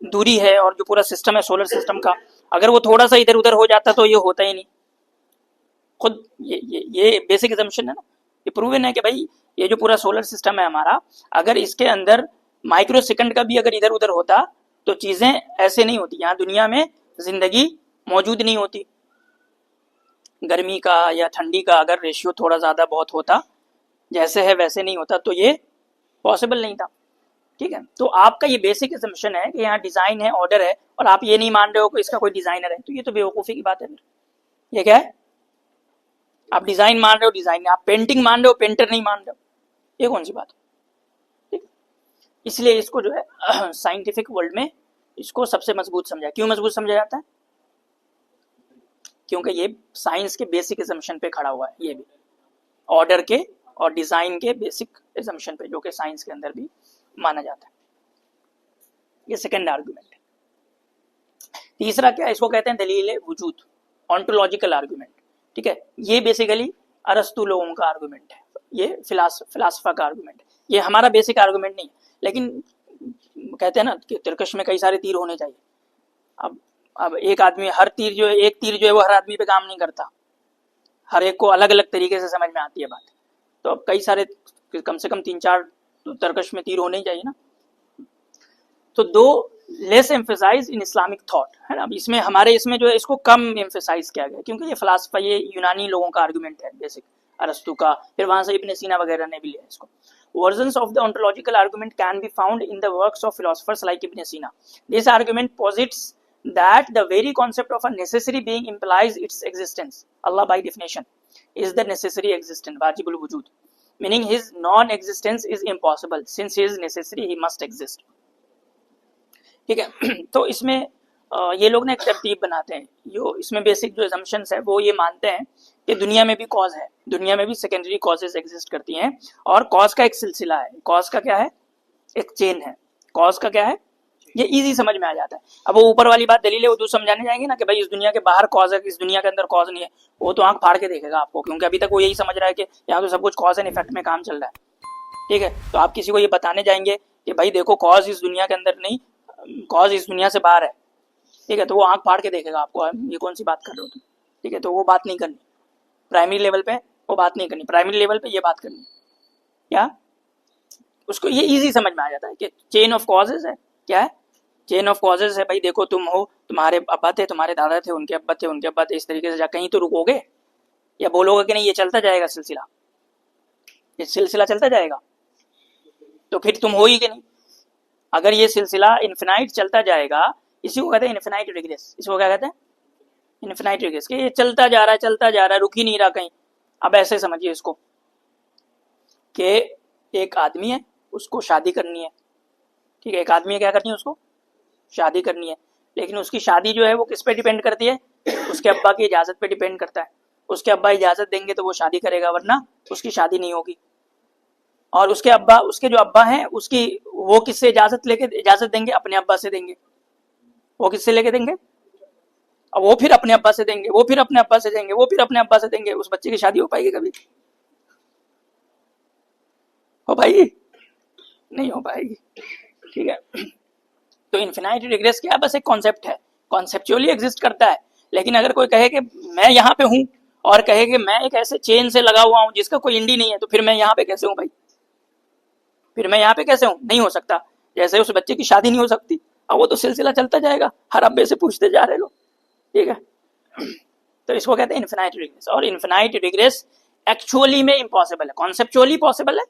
दूरी है और जो पूरा सिस्टम है सोलर सिस्टम का, अगर वो थोड़ा सा इधर उधर हो जाता तो ये होता ही नहीं। खुद ये बेसिक एजम्पशन है ना, ये प्रूवन है कि भाई ये जो पूरा सोलर सिस्टम है हमारा, अगर इसके अंदर माइक्रो सेकंड का भी अगर इधर उधर होता तो चीजें ऐसे नहीं होती। यहाँ दुनिया में जिंदगी मौजूद नहीं होती। गर्मी का या ठंडी का अगर रेशियो थोड़ा ज़्यादा बहुत होता, जैसे है वैसे नहीं होता, तो ये पॉसिबल नहीं था। ठीक है, तो आपका ये बेसिक असम्पशन है कि यहाँ डिज़ाइन है, ऑर्डर है, और आप ये नहीं मान रहे हो कि इसका कोई डिज़ाइनर है, तो ये तो बेवकूफ़ी की बात है। ये क्या है? आप डिज़ाइन मान रहे हो डिज़ाइन, आप पेंटिंग मान रहे हो पेंटर नहीं मान रहे हो, ये कौन सी बात है? ठीक, इसलिए इसको जो है साइंटिफिक वर्ल्ड में इसको सबसे मजबूत समझा। क्यों मजबूत समझा जाता है? क्योंकि ये साइंस के बेसिक एजम्पशन पे खड़ा हुआ है, ये भी ऑर्डर के और डिजाइन के बेसिक एजम्पशन पे, जो कि साइंस के अंदर भी माना जाता है। ये सेकंड आर्गुमेंट है। तीसरा क्या है? इसको कहते हैं दलील वजूद, ऑन्टोलॉजिकल आर्गुमेंट। ठीक है, ये बेसिकली अरस्तु लोगों का आर्गुमेंट है, ये फिलासफा का आर्गुमेंट है। ये हमारा बेसिक आर्गुमेंट नहीं है, लेकिन कहते हैं ना कि तिरकश में कई सारे तीर होने चाहिए। अब एक आदमी, हर तीर जो है, एक तीर जो है वो हर आदमी पे काम नहीं करता, हर एक को अलग अलग तरीके से समझ में आती है बात। तो अब कई सारे, कम से कम 3-4 तरकश में तीर होने ही चाहिए ना। तो दो less emphasize in Islamic thought, है ना। अब इसमें हमारे इसमें जो है इसको कम एम्फेसाइज किया गया, क्योंकि ये फिलासफा, ये यूनानी लोगों का आर्गुमेंट है बेसिक, अरस्तु का, फिर वहां से इब्न सीना वगैरह ने भी लिया इसको। Versions of the ontological argument can be found in the works of philosophers like Ibn Sina. This argument posits that the very concept of a necessary being implies its existence. Allah by definition is the necessary existent, wajibul wujud, meaning his non-existence is impossible. Since he is necessary, he must exist. ठीक है, तो इसमें ये लोग ना एक तरतीब बनाते हैं। जो इसमें बेसिक जो assumptions है वो ये मानते हैं कि दुनिया में भी कॉज है, दुनिया में भी सेकेंडरी कॉजेज एग्जिस्ट करती हैं, और कॉज का एक सिलसिला है। कॉज का क्या है? एक चेन है। कॉज का क्या है? ये इजी समझ में आ जाता है। अब वो ऊपर वाली बात दलील है वो जो समझाने जाएंगे ना कि भाई इस दुनिया के बाहर कॉज है, इस दुनिया के अंदर कॉज नहीं है, वो तो आंख फाड़ के देखेगा आपको, क्योंकि अभी तक वो यही समझ रहा है कि यहाँ तो सब कुछ कॉज एंड इफेक्ट में काम चल रहा है। ठीक है, तो आप किसी को ये बताने जाएंगे कि भाई देखो कॉज इस दुनिया के अंदर नहीं, कॉज इस दुनिया से बाहर है, ठीक है, तो वो आंख फाड़ के देखेगा आपको, ये कौन सी बात कर रहे हो तुम। ठीक है, तो वो बात नहीं करनी, प्राइमरी लेवल पे वो बात नहीं करनी, प्राइमरी लेवल पे ये बात करनी। क्या उसको ये इजी समझ में आ जाता है कि चेन ऑफ कॉजेज है। क्या है? चेन ऑफ कॉजेज है। भाई देखो तुम हो, तुम्हारे अब्बा थे, तुम्हारे दादा थे, उनके अब्बा थे, उनके अब्बा थे, इस तरीके से जा कहीं तो रुकोगे या बोलोगे कि नहीं ये चलता जाएगा सिलसिला, ये सिलसिला चलता जाएगा, तो फिर तुम हो ही कि नहीं। अगर ये सिलसिला इन्फिनाइट चलता जाएगा, इसी को कहते हैं इन्फिनाइट रिग्रेस। इसको क्या कहते हैं? इन्फिनाइट रिग्रेस के ये चलता जा रहा है, रुक ही नहीं रहा कहीं। अब ऐसे समझिए इसको कि एक आदमी है, उसको शादी करनी है, ठीक है, एक आदमी है, क्या करनी है उसको? शादी करनी है, लेकिन उसकी शादी जो है वो किस पे डिपेंड करती है? उसके अब्बा की इजाज़त पे डिपेंड करता है। उसके अब्बा इजाज़त देंगे तो वो शादी करेगा, वरना उसकी शादी नहीं होगी। और उसके जो अब्बा हैं, उसकी वो किससे इजाज़त देंगे? अपने अब्बा से देंगे। वो किससे लेके देंगे? अब वो फिर अपने अब्बा से देंगे, वो फिर अपने अब्बा से देंगे, वो फिर अपने अब्बा से देंगे। उस बच्चे की शादी हो पाएगी कभी? हो पाएगी? नहीं हो पाएगी, ठीक है। तो इन्फिनाइट रिग्रेस क्या? बस एक कॉन्सेप्ट है, कॉन्सेप्चुअली एग्जिस्ट करता है। लेकिन अगर कोई कहे कि मैं यहाँ पे हूँ और कहे कि मैं एक ऐसे चेन से लगा हुआ हूँ जिसका कोई इंडी नहीं है, तो फिर मैं यहाँ पे कैसे हूँ भाई? फिर मैं यहाँ पे कैसे हूँ? नहीं हो सकता। जैसे उस बच्चे की शादी नहीं हो सकती, अब वो तो सिलसिला चलता जाएगा, हर अब्बे से पूछते जा रहे लोग, ठीक है। तो इसको कहते हैं इन्फिनाइट रिग्रेस। और इन्फिनाइट रिग्रेस एक्चुअली में इम्पॉसिबल है, कॉन्सेप्चुअली पॉसिबल है।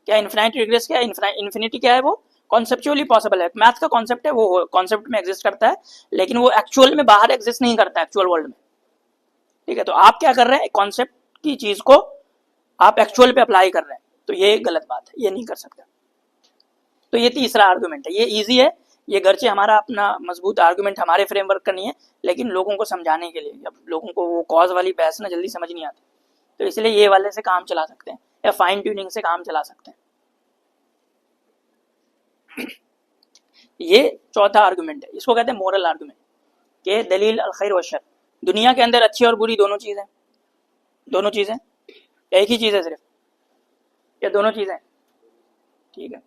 क्या इन्फिनाइट रिग्रेस क्या है? इन्फिनिटी क्या है? वो कॉन्सेप्चुअली पॉसिबल है, मैथ का कॉन्सेप्ट है, वो कॉन्सेप्ट में एग्जिस्ट करता है, लेकिन वो एक्चुअल में बाहर एग्जिस्ट नहीं करता एक्चुअल वर्ल्ड में, ठीक है। तो आप क्या कर रहे हैं? कॉन्सेप्ट की चीज को आप एक्चुअल पे अप्लाई कर रहे हैं, तो ये गलत बात है, ये नहीं कर सकते। तो ये तीसरा आर्गुमेंट है, ये इजी है, ये गरचे हमारा अपना मजबूत आर्गुमेंट हमारे फ्रेमवर्क का नहीं है, लेकिन लोगों को समझाने के लिए, जब लोगों को वो कॉज वाली बहस ना जल्दी समझ नहीं आती, तो इसलिए ये वाले से काम चला सकते हैं या फाइन ट्यूनिंग से काम चला सकते हैं। ये चौथा आर्गुमेंट है, इसको कहते हैं मोरल आर्गुमेंट के दलील अल खैर व शर। दुनिया के अंदर अच्छी और बुरी दोनों चीजें, दोनों चीजें, एक ही चीज है सिर्फ, या दोनों चीजें, ठीक है।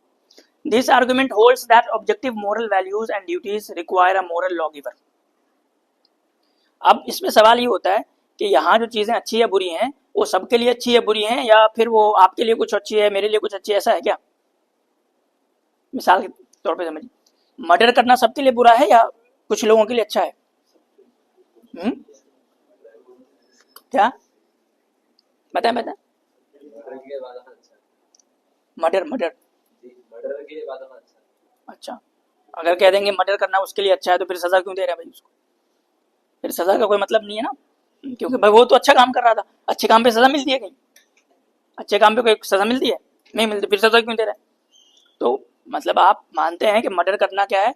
This argument holds that objective moral values and duties require a moral lawgiver. अब इसमें सवाल ये होता है कि यहाँ जो चीजें अच्छी या बुरी हैं, वो सबके लिए अच्छी या बुरी हैं, या फिर वो आपके लिए कुछ अच्छी है, मेरे लिए कुछ अच्छी है, ऐसा है क्या? मिसाल के तौर पे समझिए, मर्डर करना सबके लिए बुरा है या कुछ लोगों के लिए अच्छा है? क्या बताएं? मर्डर अच्छा, अगर कह देंगे मर्डर करना उसके लिए अच्छा है, तो फिर सजा क्यों दे रहे हैं भाई उसको? फिर सजा का कोई मतलब नहीं है ना, क्योंकि भाई वो तो अच्छा काम कर रहा था, अच्छे काम पे सजा मिलती है कहीं? अच्छे काम पे कोई सजा मिलती है? नहीं मिलती, फिर सजा क्यों दे रहे हैं? तो मतलब आप मानते हैं कि मर्डर करना क्या है?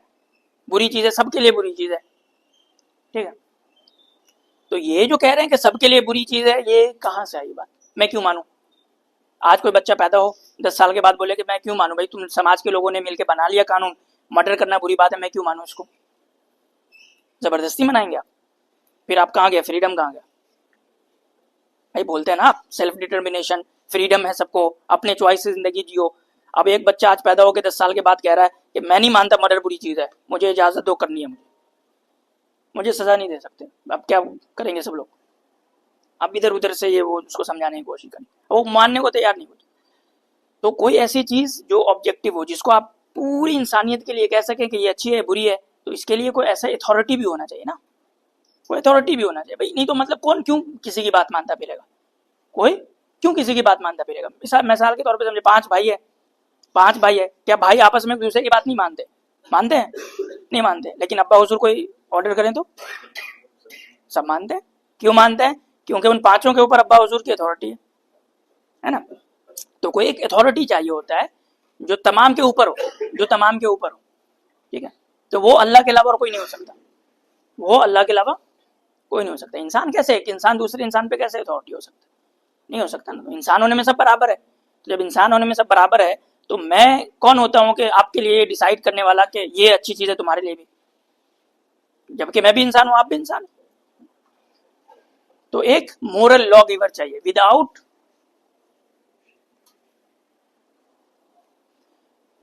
बुरी चीज है, सबके लिए बुरी चीज है, ठीक है। तो ये जो कह रहे हैं कि सबके लिए बुरी चीज है, ये कहाँ से आई बात? मैं क्यों मानूं? आज कोई बच्चा पैदा हो 10 साल के बाद बोले कि मैं क्यों मानूं भाई, तुम समाज के लोगों ने मिलकर बना लिया कानून, मर्डर करना बुरी बात है, मैं क्यों मानूं इसको? जबरदस्ती मनाएंगे आप? फिर आप कहाँ गया? फ्रीडम कहाँ गया भाई? बोलते हैं ना आप, सेल्फ डिटर्मिनेशन, फ्रीडम है सबको, अपने चॉइस से जिंदगी जियो। अब एक बच्चा आज पैदा होकर 10 साल के बाद कह रहा है कि मैं नहीं मानता मर्डर बुरी चीज है, मुझे इजाजत दो करनी है, मुझे सजा नहीं दे सकते। अब क्या करेंगे सब लोग? अब इधर उधर से ये वो उसको समझाने की कोशिश करें, वो मानने को तैयार नहीं होते। तो कोई ऐसी चीज जो ऑब्जेक्टिव हो, जिसको आप पूरी इंसानियत के लिए कह सकें कि ये अच्छी है बुरी है, तो इसके लिए कोई ऐसा अथॉरिटी भी होना चाहिए ना, कोई अथॉरिटी भी होना चाहिए भाई, नहीं तो मतलब कौन क्यों किसी की बात मानता फिरेगा? कोई क्यों किसी की बात मानता फिरेगा? मिसाल के तौर पे समझे, 5 भाई है, 5 भाई है, क्या भाई आपस में एक दूसरे की बात नहीं मानते? मानते हैं? नहीं मानते, लेकिन अब्बा हुजूर कोई ऑर्डर करें तो सब मानते हैं। क्यों मानते हैं? क्योंकि उन 5 के ऊपर अब्बा हुजूर की अथॉरिटी है ना। तो कोई एक अथॉरिटी चाहिए होता है जो तमाम के ऊपर हो, जो तमाम के ऊपर हो, ठीक है। तो वो अल्लाह के अलावा और कोई नहीं हो सकता, वो अल्लाह के अलावा कोई नहीं हो सकता। इंसान कैसे, एक इंसान दूसरे इंसान पे कैसे अथॉरिटी हो सकता? नहीं हो सकता ना। इंसान होने में सब बराबर है, तो जब इंसान होने में सब बराबर है, तो मैं कौन होता हूँ कि आपके लिए डिसाइड करने वाला कि ये अच्छी चीज है तुम्हारे लिए भी, जबकि मैं भी इंसान हूँ, आप भी इंसान। तो एक मोरल लॉ गिवर चाहिए।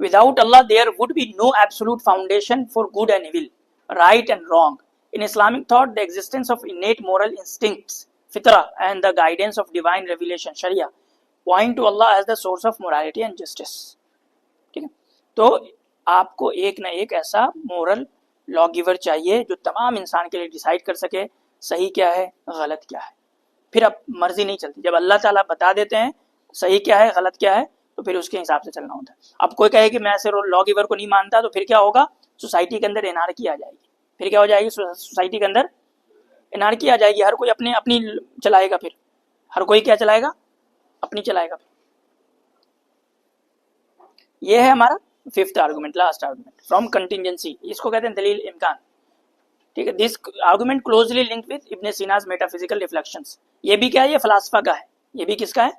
Without Allah, there would be no absolute foundation for good and evil, right and wrong. In Islamic thought, the existence of innate moral instincts, fitra, and the guidance of divine revelation, Sharia, point to Allah as the source of morality and justice. ठीक है, तो आपको एक ना एक ऐसा moral law giver चाहिए जो तमाम इंसान के लिए डिसाइड कर सके सही क्या है, गलत क्या है। फिर अब मर्जी नहीं चलती, जब अल्लाह ताला बता देते हैं सही क्या है, गलत क्या है, तो फिर उसके हिसाब से चलना होता है। अब कोई कहे कि मैं ऐसे लॉ गिवर को नहीं मानता, तो फिर क्या होगा? सोसाइटी के अंदर एनार्की आ जाएगी। फिर क्या हो जाएगी? सोसाइटी के अंदर एनार्की आ जाएगी, हर कोई अपने अपनी चलाएगा, फिर हर कोई क्या चलाएगा, अपनी चलाएगा। ये है हमारा fifth argument, last argument from contingency, इसको कहते हैं दलील इम्कान। ठीक है, this argument closely linked with Ibn Sina's metaphysical reflections. ये भी क्या है, ये फलासफा का है, ये भी किसका है,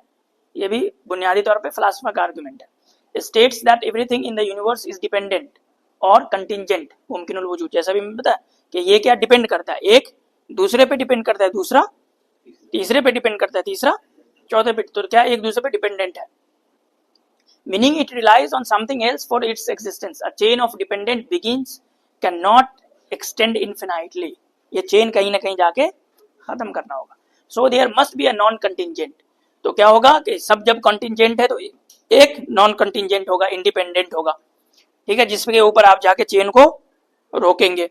ये भी बुनियादी तौर पे फलासफा का आर्गुमेंट है। States that everything in the universe is dependent और कंटिंजेंट मुमकिनुल वजूद, जैसा भी मैं बताया कि ये क्या डिपेंड करता है, एक दूसरे पे डिपेंड करता है, दूसरा तीसरे पे डिपेंड करता है, तीसरा चौथे पे, तो क्या एक दूसरे पे डिपेंडेंट है। Meaning it relies on something else for its existence. A chain of dependent beings cannot extend infinitely. ये चेन कहीं ना कहीं जाके खत्म करना होगा। So there must be a non-contingent. तो क्या होगा कि सब जब contingent है तो एक non-contingent होगा, independent होगा, ठीक है, जिसके ऊपर आप जाके चेन को रोकेंगे।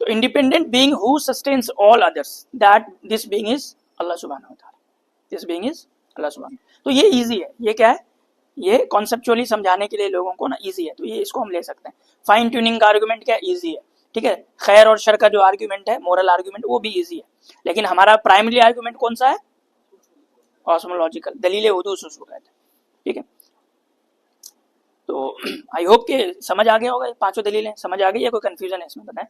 तो independent being who sustains all others, that this being is Allah subhanahu wa ta'ala. This being is Allah subhanahu। तो ये इजी है, ये क्या है, ये कॉन्सेप्चुअली समझाने के लिए लोगों को ना इजी है, तो ये इसको हम ले सकते हैं। फाइन ट्यूनिंग का आर्गुमेंट क्या इजी है, ठीक है। खैर और शर का जो आर्गुमेंट है, मोरल आर्गुमेंट, वो भी इजी है, लेकिन हमारा प्राइमरी आर्गुमेंट कौन सा है, कॉस्मोलॉजिकल, दलील हुदूस उसको कहते हैं, ठीक है। तो आई होप कि समझ आ गया होगा, पांचों दलीलें समझ आ गई है, कोई कंफ्यूजन है इसमें बताएं।